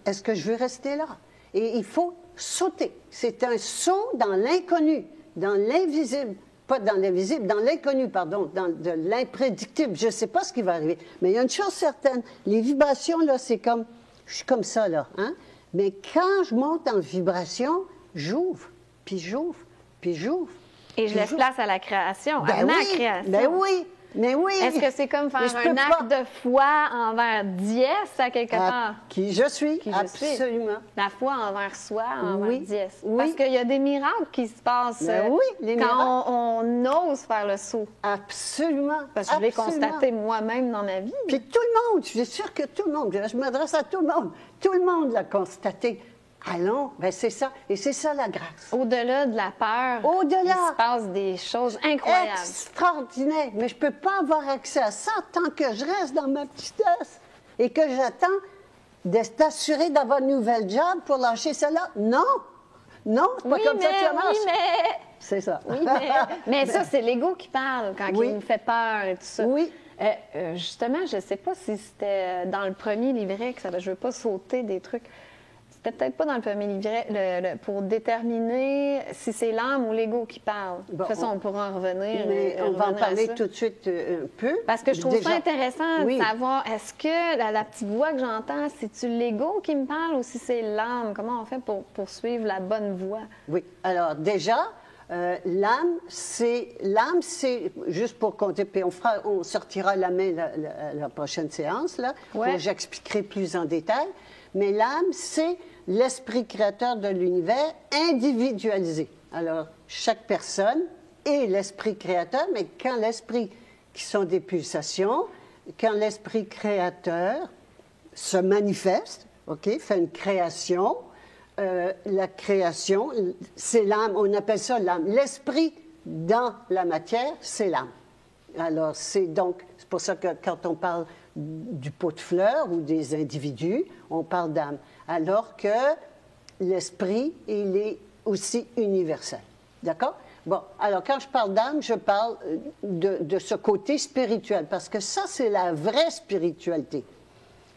Est-ce que je veux rester là? Et il faut sauter. C'est un saut dans l'inconnu, dans l'invisible. Pas dans l'invisible, dans l'inconnu, pardon, dans de l'imprédictible. Je ne sais pas ce qui va arriver. Mais il y a une chose certaine. Les vibrations, là, c'est comme... Je suis comme ça, là. Hein? Mais quand je monte en vibration, j'ouvre, puis j'ouvre, puis j'ouvre. Et je laisse place à la création, à ma création. Ben oui, mais oui. Est-ce que c'est comme faire un acte de foi envers Diès, à quelque part? Qui je suis, qui absolument. La foi envers soi, envers Diès. Oui. Parce qu'il y a des miracles qui se passent quand on ose faire le saut. Absolument. Parce que je l'ai constaté moi-même dans ma vie. Puis tout le monde, je suis sûre que tout le monde, je m'adresse à tout le monde l'a constaté. Allons, bien c'est ça. Et c'est ça la grâce. Au-delà de la peur, il se passe des choses incroyables. Extraordinaires. Mais je ne peux pas avoir accès à ça tant que je reste dans ma petitesse et que j'attends d'être assurée d'avoir une nouvelle job pour lâcher cela. Non! Non, c'est pas comme ça que ça marche. Oui, mais... C'est ça. Oui, mais ça, c'est l'ego qui parle quand il nous fait peur et tout ça. Oui. Justement, je ne sais pas si c'était dans le premier livret, que je ne veux pas sauter des trucs. C'était peut-être pas dans le premier livret, pour déterminer si c'est l'âme ou l'ego qui parle. Bon, de toute façon, on pourra en revenir. Mais on va en parler tout de suite un peu. Parce que je trouve ça intéressant de savoir, est-ce que la petite voix que j'entends, c'est-tu l'ego qui me parle ou si c'est l'âme? Comment on fait pour suivre la bonne voie? Oui. Alors, déjà, l'âme, c'est juste pour compter, puis on sortira la main la prochaine séance, là, où j'expliquerai plus en détail. Mais l'âme, c'est l'esprit créateur de l'univers individualisé. Alors, chaque personne est l'esprit créateur, mais quand l'esprit, qui sont des pulsations, quand l'esprit créateur se manifeste, fait une création, la création, c'est l'âme, on appelle ça l'âme. L'esprit dans la matière, c'est l'âme. Alors, c'est pour ça que quand on parle du pot de fleurs ou des individus, on parle d'âme. Alors que l'esprit, il est aussi universel. D'accord? Bon, alors quand je parle d'âme, je parle de ce côté spirituel, parce que ça, c'est la vraie spiritualité.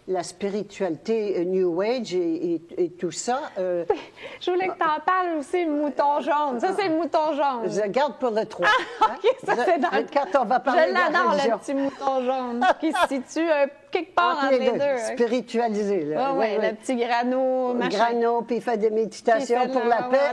La spiritualité New Age et tout ça. Je voulais que tu en parles aussi, le mouton jaune. Ça, c'est le mouton jaune. Je garde pour le 3. Ah, OK, ça, c'est dans le... Quand on va parler je l'adore, le petit mouton jaune, qui se situe quelque part entre les deux. Spiritualisé, là. Oui, le petit grano, machin. Grano, puis il fait des méditations pour la paix,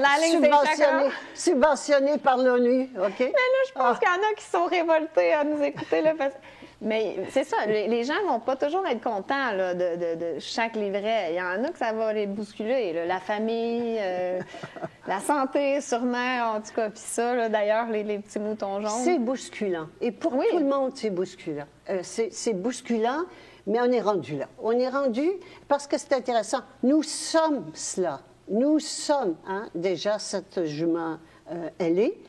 subventionné par l'ONU, OK? Mais là, je pense qu'il y en a qui sont révoltés à nous écouter, là, parce... Mais c'est ça, les gens ne vont pas toujours être contents là, de chaque livret. Il y en a que ça va les bousculer, là. La famille, la santé sûrement, en tout cas. Puis ça, d'ailleurs, les petits moutons jaunes. C'est bousculant. Et pour tout le monde, c'est bousculant. C'est bousculant, mais on est rendu là. On est rendu parce que c'est intéressant. Nous sommes cela. Nous sommes, déjà, cette jument ailée.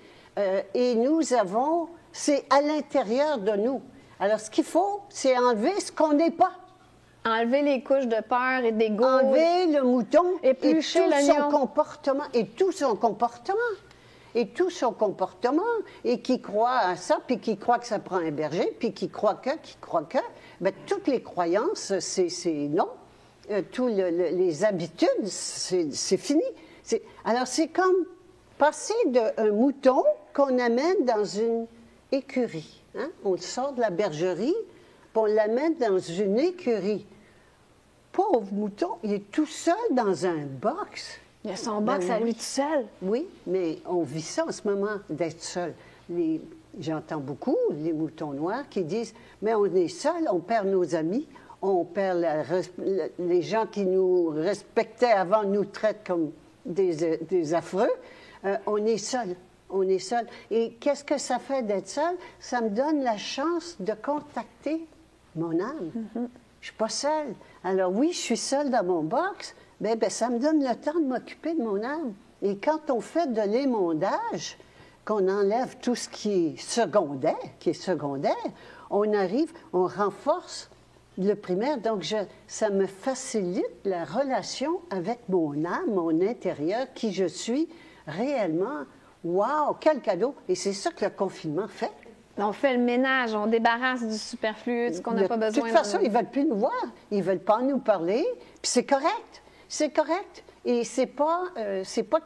Et nous avons, c'est à l'intérieur de nous. Alors, ce qu'il faut, c'est enlever ce qu'on n'est pas. Enlever les couches de peur et d'ego. Enlever le mouton éplucher et tout son comportement. Et qui croit à ça, puis qui croit que ça prend un berger, puis qui croit que. Bien, toutes les croyances, c'est non. tous les habitudes, c'est fini. Alors, c'est comme passer d'un mouton qu'on amène dans une écurie. Hein? On le sort de la bergerie, puis on l'amène dans une écurie. Pauvre mouton, il est tout seul dans un box. Il a son box à lui tout seul. Oui, mais on vit ça en ce moment, d'être seul. J'entends beaucoup les moutons noirs qui disent « Mais on est seul, on perd nos amis, on perd les gens qui nous respectaient avant nous traitent comme des affreux. On est seul, on est seul. Et qu'est-ce que ça fait d'être seul? Ça me donne la chance de contacter mon âme. Je ne suis pas seule. Alors oui, je suis seule dans mon box, mais ça me donne le temps de m'occuper de mon âme. Et quand on fait de l'émondage, qu'on enlève tout ce qui est secondaire, on arrive, on renforce le primaire. Donc, ça me facilite la relation avec mon âme, mon intérieur, qui je suis réellement. Wow, quel cadeau! Et c'est ça que le confinement fait. On fait le ménage, on débarrasse du superflu, ce qu'on n'a pas besoin. De toute façon, ils ne veulent plus nous voir. Ils ne veulent pas nous parler. Puis c'est correct. C'est correct. Et c'est pas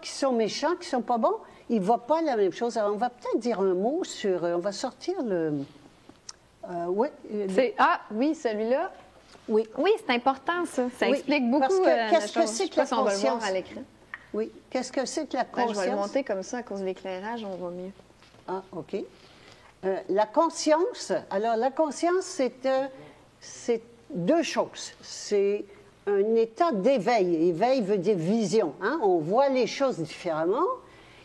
qu'ils sont méchants, qu'ils ne sont pas bons. Ils ne voient pas la même chose. Alors, on va peut-être dire un mot sur... on va sortir le... oui. Oui, celui-là. Oui. Oui, c'est important, ça. Ça oui, explique beaucoup. Parce que qu'est-ce que c'est que la conscience? On va le voir à l'écran. Oui. Qu'est-ce que c'est que la conscience? Je vais le monter comme ça, à cause de l'éclairage, on voit mieux. Ah, OK. La conscience, alors la conscience, c'est deux choses. C'est un état d'éveil. Éveil veut dire vision. Hein? On voit les choses différemment.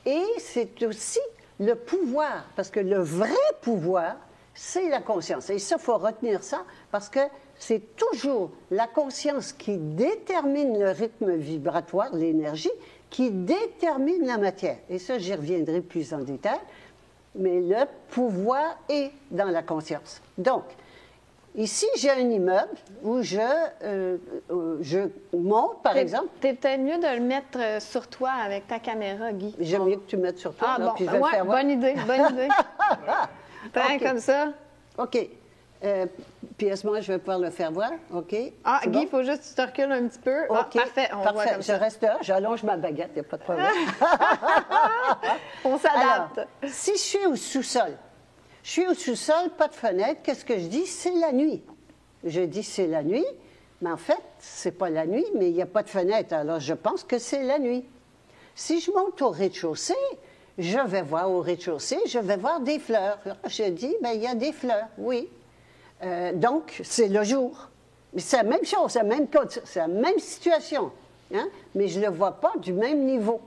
Et c'est aussi le pouvoir, parce que le vrai pouvoir, c'est la conscience. Et ça, il faut retenir ça, parce que c'est toujours la conscience qui détermine le rythme vibratoire, l'énergie, qui détermine la matière. Et ça, j'y reviendrai plus en détail. Mais le pouvoir est dans la conscience. Donc, ici, j'ai un immeuble où je monte, par exemple. C'est peut-être mieux de le mettre sur toi avec ta caméra, Guy. J'aime mieux que tu le mettes sur toi. Ah, là, bon, puis je vais le faire voir. bonne idée. Okay. Comme ça. OK. Puis à ce moment, je vais pouvoir le faire voir. OK. Ah, Guy, il bon? faut juste que tu te recules un petit peu. OK. Ah, parfait. On voit comme je reste là, j'allonge ma baguette, il n'y a pas de problème. On s'adapte. Alors, si je suis au sous-sol, pas de fenêtre, qu'est-ce que je dis? C'est la nuit. Je dis c'est la nuit, mais en fait, c'est pas la nuit, mais il n'y a pas de fenêtre, alors je pense que c'est la nuit. Si je monte au rez-de-chaussée, je vais voir au rez-de-chaussée, je vais voir des fleurs. Je dis, bien, il y a des fleurs, oui. Donc, c'est le jour. Mais c'est la même chose, c'est la même situation, hein? Mais je ne le vois pas du même niveau.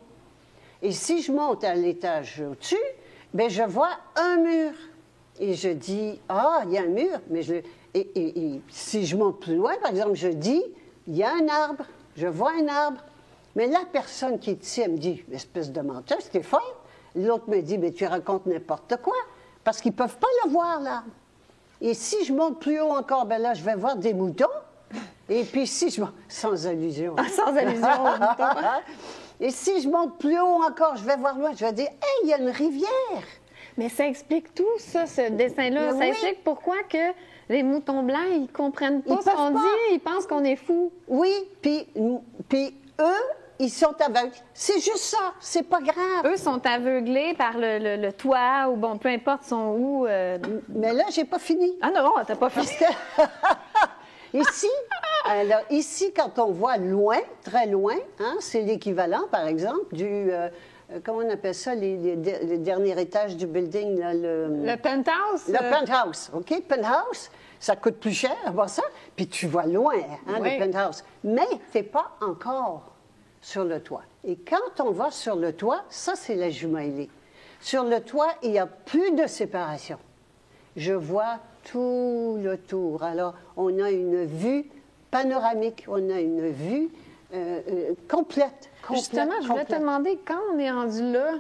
Et si je monte à l'étage au-dessus, bien, je vois un mur. Et je dis, il y a un mur. Mais et si je monte plus loin, par exemple, je dis, il y a un arbre. Je vois un arbre. Mais la personne qui est ici, elle me dit, espèce de menteuse, t'es folle. L'autre me dit, mais tu racontes n'importe quoi. Parce qu'ils ne peuvent pas le voir, l'arbre. Et si je monte plus haut encore, bien là, je vais voir des moutons. Et puis si je monte... Sans allusion. Sans allusion aux moutons. Et si je monte plus haut encore, je vais voir loin, je vais dire, hey, il y a une rivière. Mais ça explique tout, ça, ce dessin-là. Ça explique pourquoi que les moutons blancs, ils comprennent pas ce qu'on dit, ils pensent qu'on est fous. Oui, puis eux, ils sont aveugles. C'est juste ça, c'est pas grave. Eux sont aveuglés par le toit, ou bon, peu importe, sont où. Mais là, j'ai pas fini. Ah non, t'as pas fini. Ici, quand on voit loin, très loin, hein, c'est l'équivalent, par exemple, du... comment on appelle ça, les derniers étages du building? Là, le penthouse? Le penthouse, OK? Penthouse, ça coûte plus cher, voir ça, puis tu vois loin, hein, oui. le penthouse. Mais tu n'es pas encore sur le toit. Et quand on va sur le toit, ça, c'est la jumelée. Sur le toit, il n'y a plus de séparation. Je vois tout le tour. Alors, on a une vue panoramique, on a une vue complète. Justement, je voulais te demander, quand on est rendu là,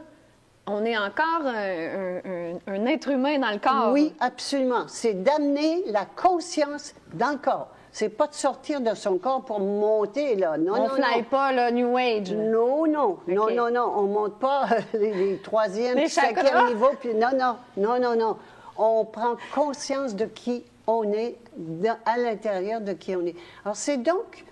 on est encore un être humain dans le corps. Oui, absolument. C'est d'amener la conscience dans le corps. C'est pas de sortir de son corps pour monter, là. Non, on ne fly pas, le New Age. Là. Non, non. Okay. Non, non, non. On ne monte pas les troisième, les cinquième niveaux. Puis non, non. Non, non, non. On prend conscience de qui on est, à l'intérieur de qui on est. Alors, c'est donc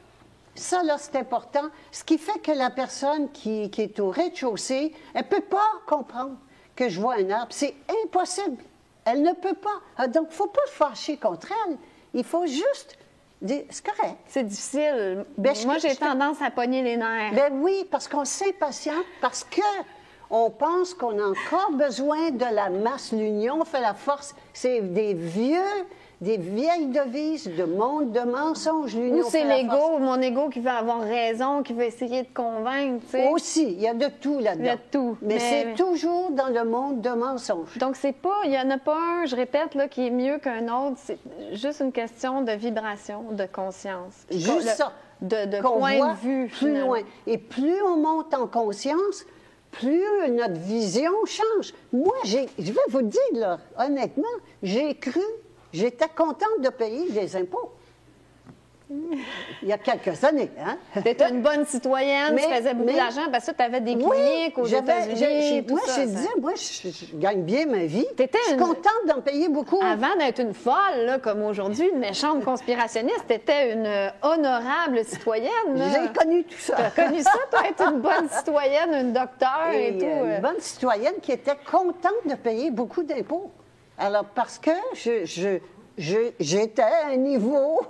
Ça, là, c'est important. Ce qui fait que la personne qui est au rez-de-chaussée, elle ne peut pas comprendre que je vois un arbre. C'est impossible. Elle ne peut pas. Donc, il ne faut pas se fâcher contre elle. Il faut juste dire, c'est correct. C'est difficile. Ben, Moi, j'ai tendance à pogner les nerfs. Ben oui, parce qu'on s'impatiente, parce que on pense qu'on a encore besoin de la masse. L'union fait la force. C'est des vieilles devises de monde de mensonges. Ou L'union c'est fait la force. l'ego, mon ego qui veut avoir raison, qui veut essayer de convaincre, tu sais. Aussi, il y a de tout là-dedans. Il y a de tout. Mais c'est toujours dans le monde de mensonges. Donc, c'est pas, il n'y en a pas un, je répète, là, qui est mieux qu'un autre. C'est juste une question de vibration, de conscience. Juste ça. De Qu'on point voit de vue. plus finalement. loin. Et plus on monte en conscience, plus notre vision change. Moi, je vais vous dire, là, honnêtement, j'étais contente de payer des impôts. Il y a quelques années, hein? T'étais une bonne citoyenne, tu faisais beaucoup d'argent parce que tu avais des cliniques aux États-Unis. Moi, je disais, moi, je gagne bien ma vie. Je suis contente d'en payer beaucoup. Avant d'être une folle, là, comme aujourd'hui, une méchante conspirationniste, t'étais une honorable citoyenne. J'ai connu tout ça. T'as connu ça, toi, être une bonne citoyenne, une docteur et tout. Une bonne citoyenne qui était contente de payer beaucoup d'impôts. Alors, parce que j'étais à un niveau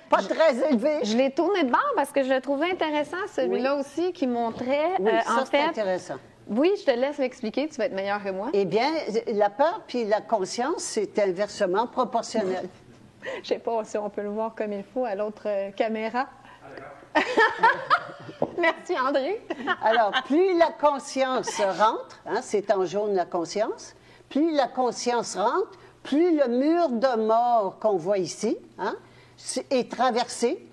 pas très élevé. Je l'ai tourné de bord parce que je le trouvais intéressant, celui-là aussi, qui montrait, Oui, ça, en c'est fait... intéressant. Oui, je te laisse l'expliquer, tu vas être meilleure que moi. Eh bien, la peur puis la conscience, c'est inversement proportionnel. Je sais pas si on peut le voir comme il faut à l'autre caméra. Merci, André. Alors, plus la conscience rentre, hein, c'est en jaune la conscience, plus la conscience rentre, plus le mur de mort qu'on voit ici hein, est traversé,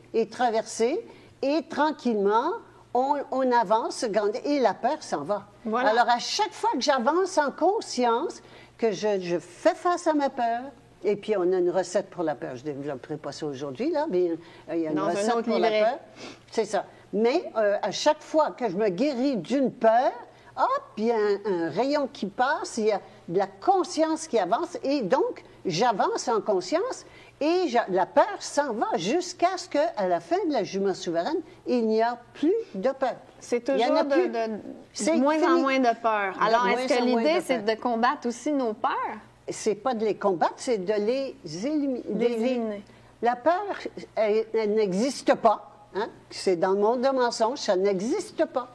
et tranquillement, on avance, et la peur s'en va. Voilà. Alors, à chaque fois que j'avance en conscience, que je fais face à ma peur, et puis on a une recette pour la peur, je ne développerai pas ça aujourd'hui, là, mais il y a une recette pour la peur. C'est ça. Mais à chaque fois que je me guéris d'une peur, hop, il y a un rayon qui passe, il y a de la conscience qui avance, et donc, j'avance en conscience, et la peur s'en va jusqu'à ce qu'à la fin de la jument souveraine, il n'y a plus de peur. C'est toujours de moins en moins de peur. Alors, est-ce que l'idée, c'est de combattre aussi nos peurs? C'est pas de les combattre, c'est de les éliminer. La peur, elle n'existe pas. Hein? C'est dans le monde de mensonges, ça n'existe pas.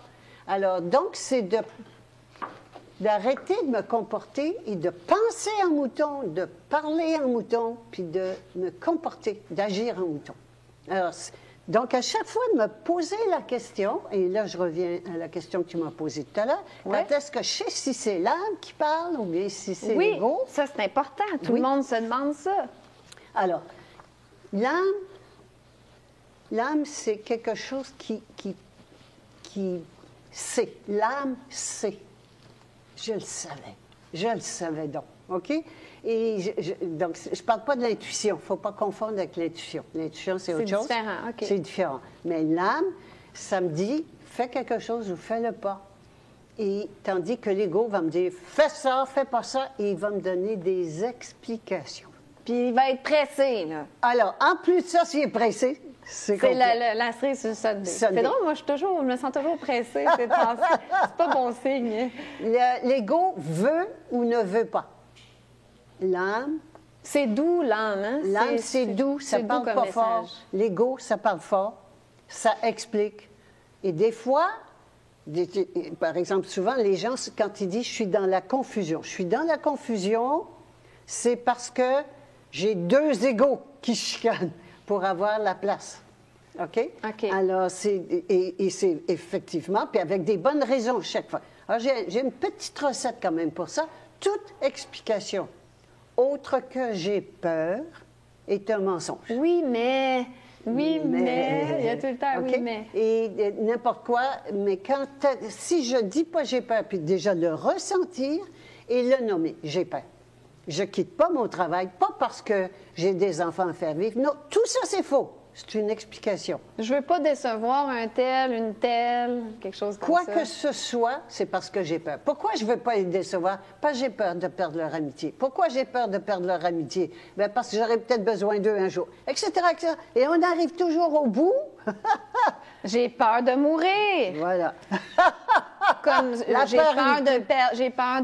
Alors, donc, c'est d'arrêter de me comporter et de penser en mouton, de parler en mouton, puis de me comporter, d'agir en mouton. Alors, donc, à chaque fois de me poser la question, et là, je reviens à la question que tu m'as posée tout à l'heure, quand est-ce que je sais si c'est l'âme qui parle ou bien si c'est l'ego? Oui, ça, c'est important. Tout le monde se demande ça. Alors, l'âme, c'est quelque chose qui sait. L'âme sait. Je le savais donc, OK? Et donc, je ne parle pas de l'intuition. Il ne faut pas confondre avec l'intuition. L'intuition, c'est autre chose. C'est différent, OK. C'est différent. Mais l'âme, ça me dit, fais quelque chose ou fais-le pas. Et tandis que l'ego va me dire, fais ça, fais pas ça, et il va me donner des explications. Puis il va être pressé, là. Alors, en plus de ça, s'il est pressé, c'est la cerise sur le Sunday. C'est drôle, moi, je me sens toujours pressée. C'est pas bon signe. L'ego veut ou ne veut pas. L'âme... C'est doux, l'âme, hein? L'âme, c'est doux, ça parle pas fort. L'ego, ça parle fort, ça explique. Et des fois, par exemple, souvent, les gens, quand ils disent « je suis dans la confusion », je suis dans la confusion, c'est parce que j'ai deux égos qui chicanent pour avoir la place. OK? Alors, c'est effectivement, puis avec des bonnes raisons chaque fois. Alors, j'ai une petite recette quand même pour ça. Toute explication autre que j'ai peur est un mensonge. Oui, mais... Oui, mais... Il y a tout le temps, okay? Oui, mais... Et n'importe quoi, mais si je dis pas j'ai peur, puis déjà le ressentir et le nommer, j'ai peur. Je quitte pas mon travail, pas parce que j'ai des enfants à faire vivre. Non, tout ça, c'est faux. C'est une explication. Je veux pas décevoir un tel, une telle, quelque chose comme Quoi ça. que ce soit, c'est parce que j'ai peur. Pourquoi je ne veux pas les décevoir? Parce que j'ai peur de perdre leur amitié. Pourquoi j'ai peur de perdre leur amitié? Bien, parce que j'aurai peut-être besoin d'eux un jour, etc., etc. Et on arrive toujours au bout. J'ai peur de mourir. Voilà. Comme La j'ai peur peur ultime. j'ai peur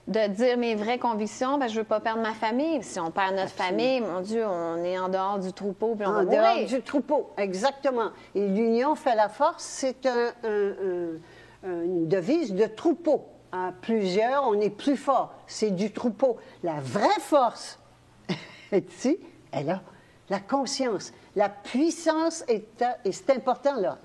de dire mes vraies convictions, ben, je veux pas perdre ma famille. Si on perd notre famille, mon Dieu, on est en dehors du troupeau puis on va En mourir. dehors du troupeau, exactement. Et l'union fait la force, c'est une devise de troupeau. À plusieurs, on est plus fort. C'est du troupeau. La vraie force, ici, elle a la conscience. La puissance et c'est important là.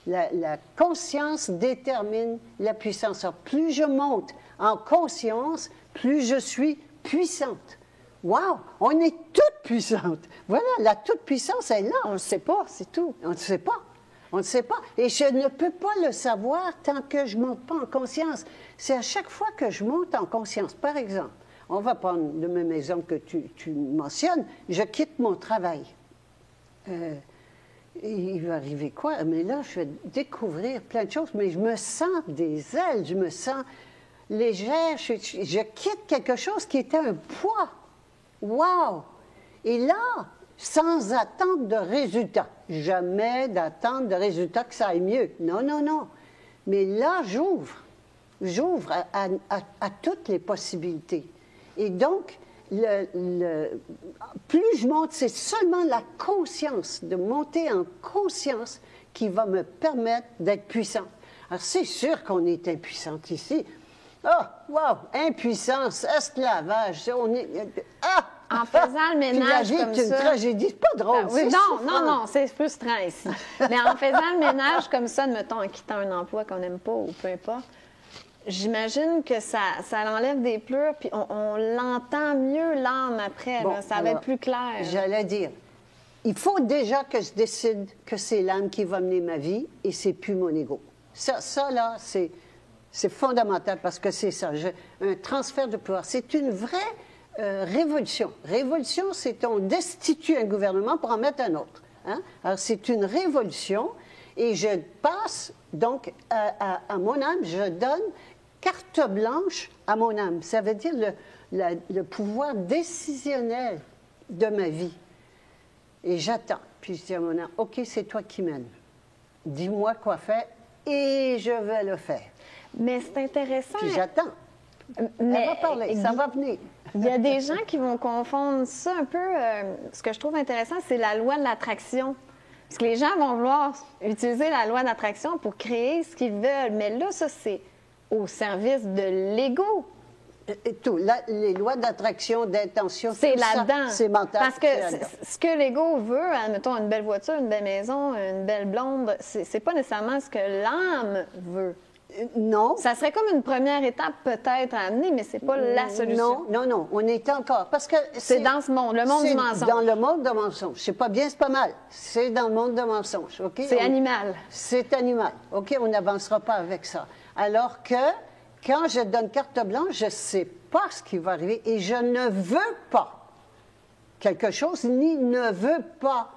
La conscience détermine la puissance. Alors, plus je monte en conscience, plus je suis puissante. Wow! On est toutes puissantes. Voilà, la toute-puissance est là. On ne le sait pas, c'est tout. On ne sait pas. On ne sait pas. Et je ne peux pas le savoir tant que je ne monte pas en conscience. C'est à chaque fois que je monte en conscience. Par exemple, on va prendre le même exemple que tu mentionnes. Je quitte mon travail. Il va arriver quoi? Mais là, je vais découvrir plein de choses, mais je me sens des ailes, je me sens légère. Je quitte quelque chose qui était un poids. Wow! Et là, sans attente de résultat. Jamais d'attente de résultat que ça aille mieux. Non, non, non. Mais là, j'ouvre. J'ouvre à toutes les possibilités. Et donc, plus je monte, c'est seulement la conscience, de monter en conscience qui va me permettre d'être puissante. Alors, c'est sûr qu'on est impuissante ici. Ah, wow! Impuissance, esclavage, on est... Ah! En faisant le ménage puis la vie comme est une ça... tragédie, c'est pas drôle, Ben oui, c'est non, souffrant. non, c'est frustrant ici. Mais en faisant le ménage comme ça, mettons, en quittant un emploi qu'on n'aime pas ou peu importe, j'imagine que ça enlève des pleurs, puis on l'entend mieux l'âme après. Bon, là, ça va alors, être plus clair. J'allais dire, il faut déjà que je décide que c'est l'âme qui va mener ma vie et c'est plus mon ego. Ça là, c'est fondamental parce que c'est ça, un transfert de pouvoir. C'est une vraie révolution. Révolution, c'est on destitue un gouvernement pour en mettre un autre. Hein? Alors, c'est une révolution et je passe donc à mon âme, je donne carte blanche à mon âme. Ça veut dire le pouvoir décisionnel de ma vie. Et j'attends. Puis je dis à mon âme, OK, c'est toi qui mènes. Dis-moi quoi faire et je vais le faire. Mais c'est intéressant. Puis j'attends. Mais Elle va parler, ça va venir. il y a des gens qui vont confondre ça un peu. Ce que je trouve intéressant, c'est la loi de l'attraction. Parce que les gens vont vouloir utiliser la loi d'attraction pour créer ce qu'ils veulent. Mais là, ça, c'est au service de l'ego. Et tout. Les lois d'attraction, d'intention, C'est tout ça, là-dedans. c'est mental. Parce que c'est là-dedans. ce que l'ego veut, admettons une belle voiture, une belle maison, une belle blonde, c'est pas nécessairement ce que l'âme veut. Non. Ça serait comme une première étape peut-être à amener, mais c'est pas la solution. Non, on est encore. Parce que C'est dans ce monde, le monde du mensonge. Dans le monde du mensonge. C'est pas bien, c'est pas mal. C'est dans le monde du mensonge. OK? C'est animal. C'est animal. OK? On n'avancera pas avec ça. Alors que quand je donne carte blanche, je ne sais pas ce qui va arriver et je ne veux pas quelque chose ni ne veux pas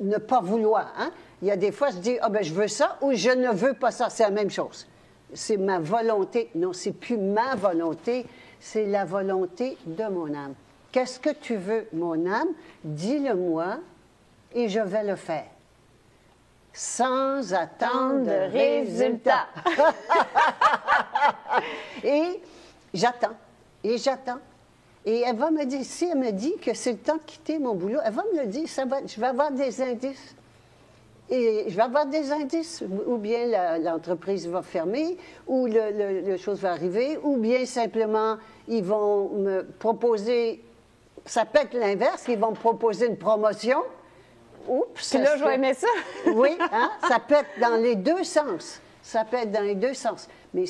ne pas vouloir. Hein? Il y a des fois, je dis, ah ben je veux ça ou je ne veux pas ça. C'est la même chose. C'est ma volonté. Non, c'est plus ma volonté, c'est la volonté de mon âme. Qu'est-ce que tu veux, mon âme? Dis-le-moi et je vais le faire. Sans attendre de résultat. Et j'attends. Et j'attends. Et elle va me dire, si elle me dit que c'est le temps de quitter mon boulot, elle va me le dire, je vais avoir des indices. Et je vais avoir des indices, ou bien l'entreprise va fermer, ou la chose va arriver, ou bien simplement, ils vont me proposer, ça peut être l'inverse, ils vont me proposer une promotion. Oups! Puis là, je vais aimer ça. Oui, hein? Ça peut être dans les deux sens. Ça peut être dans les deux sens. Mais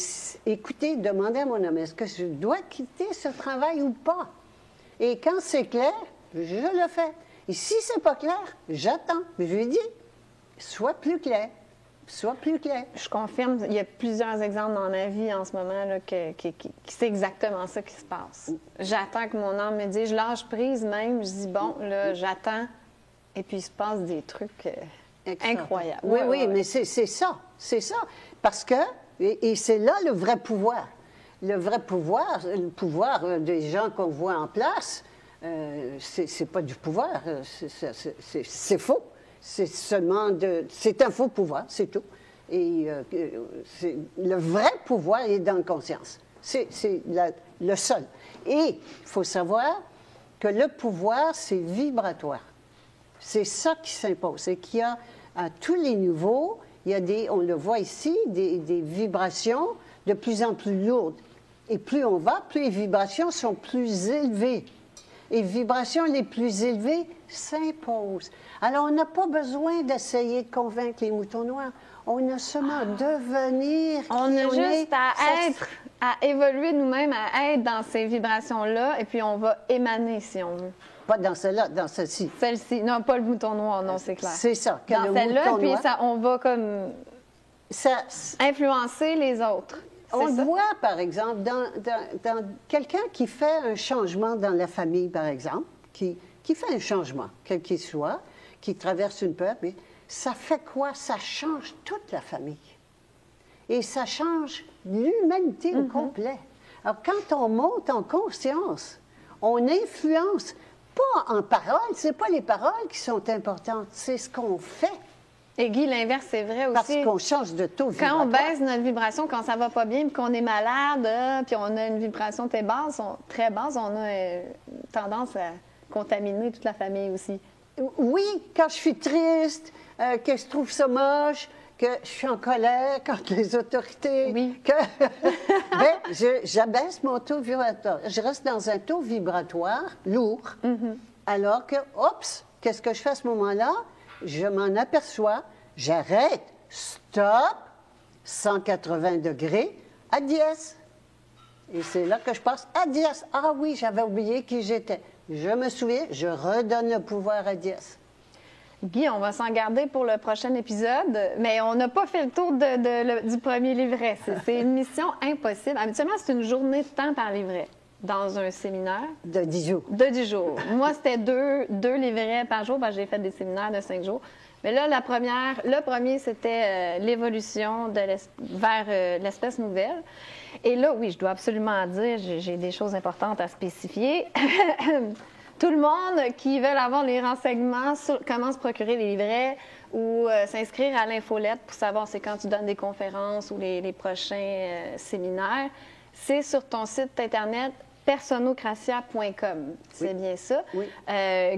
écoutez, demandez à mon homme, est-ce que je dois quitter ce travail ou pas? Et quand c'est clair, je le fais. Et si c'est pas clair, j'attends. Je lui dis, sois plus clair. Sois plus clair. Je confirme, il y a plusieurs exemples dans ma vie en ce moment là, qui c'est exactement ça qui se passe. J'attends que mon âme me dise, je lâche prise même, je dis, bon, là, j'attends Et puis, il se passe des trucs incroyables. Oui, oui, mais c'est ça. C'est ça. Parce que, et c'est là le vrai pouvoir. Le vrai pouvoir, le pouvoir des gens qu'on voit en place, c'est pas du pouvoir. C'est faux. C'est seulement c'est un faux pouvoir, c'est tout. Et le vrai pouvoir est dans la conscience. C'est le seul. Et il faut savoir que le pouvoir, c'est vibratoire. C'est ça qui s'impose. C'est qu'il y a à tous les niveaux, il y a on le voit ici, des vibrations de plus en plus lourdes. Et plus on va, plus les vibrations sont plus élevées. Et les vibrations les plus élevées s'imposent. Alors, on n'a pas besoin d'essayer de convaincre les moutons noirs. On a seulement à devenir. On a juste à être, à évoluer nous-mêmes, à être dans ces vibrations-là, et puis on va émaner, si on veut. Pas dans celle-là, dans celle-ci. Celle-ci. Non, pas le mouton noir, non, c'est clair. C'est ça. Dans celle-là, puis on va comme influencer les autres. On le voit, par exemple, dans quelqu'un qui fait un changement dans la famille, par exemple, qui fait un changement, quel qu'il soit, qui traverse une peur, mais ça fait quoi? Ça change toute la famille. Et ça change l'humanité au complet. Alors, quand on monte en conscience, on influence, pas en paroles, c'est pas les paroles qui sont importantes, c'est ce qu'on fait. Et Guy, l'inverse, c'est vrai aussi. Parce qu'on change de taux vibratoire. Quand on baisse notre vibration, quand ça va pas bien, puis qu'on est malade, puis on a une vibration très basse, on a tendance à contaminer toute la famille aussi. Oui, quand je suis triste, que je trouve ça moche, que je suis en colère contre les autorités, j'abaisse mon taux vibratoire. Je reste dans un taux vibratoire lourd, alors que, oups, qu'est-ce que je fais à ce moment-là? Je m'en aperçois, j'arrête, stop, 180 degrés, à dièse. Et c'est là que je passe à dièse. Ah oui, j'avais oublié qui j'étais. Je me souviens, je redonne le pouvoir à dièse. Guy, on va s'en garder pour le prochain épisode, mais on n'a pas fait le tour du premier livret. C'est une mission impossible. Habituellement, c'est une journée de temps par livret dans un séminaire. De 10 jours. De 10 jours. Moi, c'était deux livrets par jour, parce que j'ai fait des séminaires de 5 jours. Mais là, le premier, c'était l'évolution vers l'espèce nouvelle. Et là, oui, je dois absolument dire, j'ai des choses importantes à spécifier. Tout le monde qui veut avoir les renseignements sur comment se procurer les livrets ou s'inscrire à l'infolette pour savoir c'est quand tu donnes des conférences ou les prochains séminaires, c'est sur ton site Internet personocratia.com. C'est bien ça. Oui.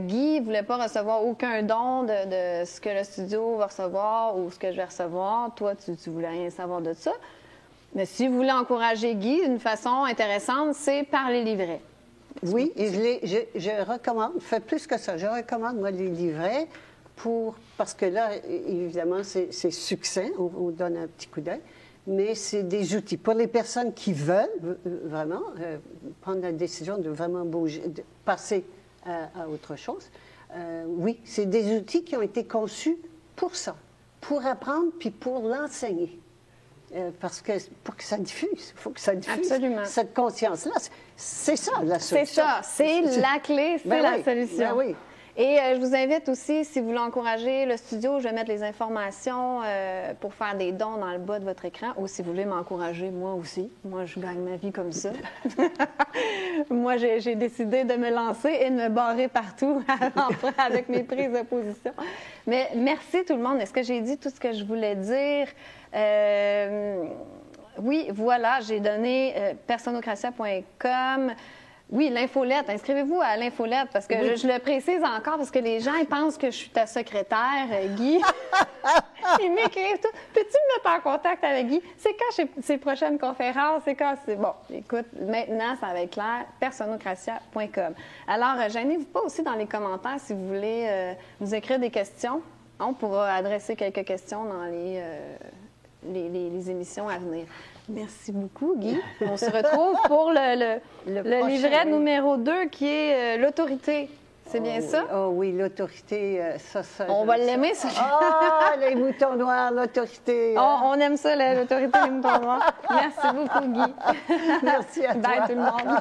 Guy ne voulait pas recevoir aucun don de ce que le studio va recevoir ou ce que je vais recevoir. Toi, tu voulais rien savoir de ça. Mais si vous voulez encourager Guy d'une façon intéressante, c'est par les livrets. Oui, et je recommande, fais plus que ça, je recommande, moi, les livrets parce que là, évidemment, c'est succinct, on donne un petit coup d'œil, mais c'est des outils. Pour les personnes qui veulent vraiment prendre la décision de vraiment bouger, de passer à autre chose, oui, c'est des outils qui ont été conçus pour ça, pour apprendre puis pour l'enseigner. Parce que pour que ça diffuse, il faut que ça diffuse. Absolument. Cette conscience-là, c'est ça la solution. C'est la clé, c'est la solution. Ben oui. Et je vous invite aussi, si vous voulez encourager le studio, je vais mettre les informations pour faire des dons dans le bas de votre écran. Ou si vous voulez m'encourager, moi aussi. Moi, je gagne ma vie comme ça. Moi, j'ai décidé de me lancer et de me barrer partout avec mes prises de position. Mais merci tout le monde. Est-ce que j'ai dit tout ce que je voulais dire? Oui, voilà, j'ai donné personocratia.com. Oui, l'infolette. Inscrivez-vous à l'infolette parce que je le précise encore parce que les gens ils pensent que je suis ta secrétaire, Guy. Ils m'écrivent tout. Peux-tu me mettre en contact avec Guy? C'est quand ses prochaines conférences? C'est quand c'est... Bon, écoute, maintenant, ça va être clair. Personocratia.com. Alors, gênez-vous pas aussi dans les commentaires si vous voulez nous écrire des questions. On pourra adresser quelques questions dans les émissions à venir. Merci beaucoup, Guy. On se retrouve pour le livret numéro 2 qui est l'autorité. C'est bien ça? Oh oui, l'autorité, ça. On va l'aimer, ça. Ah, les moutons noirs, l'autorité. On aime ça, l'autorité des moutons noirs. Merci beaucoup, Guy. Merci à toi. Bye, tout le monde.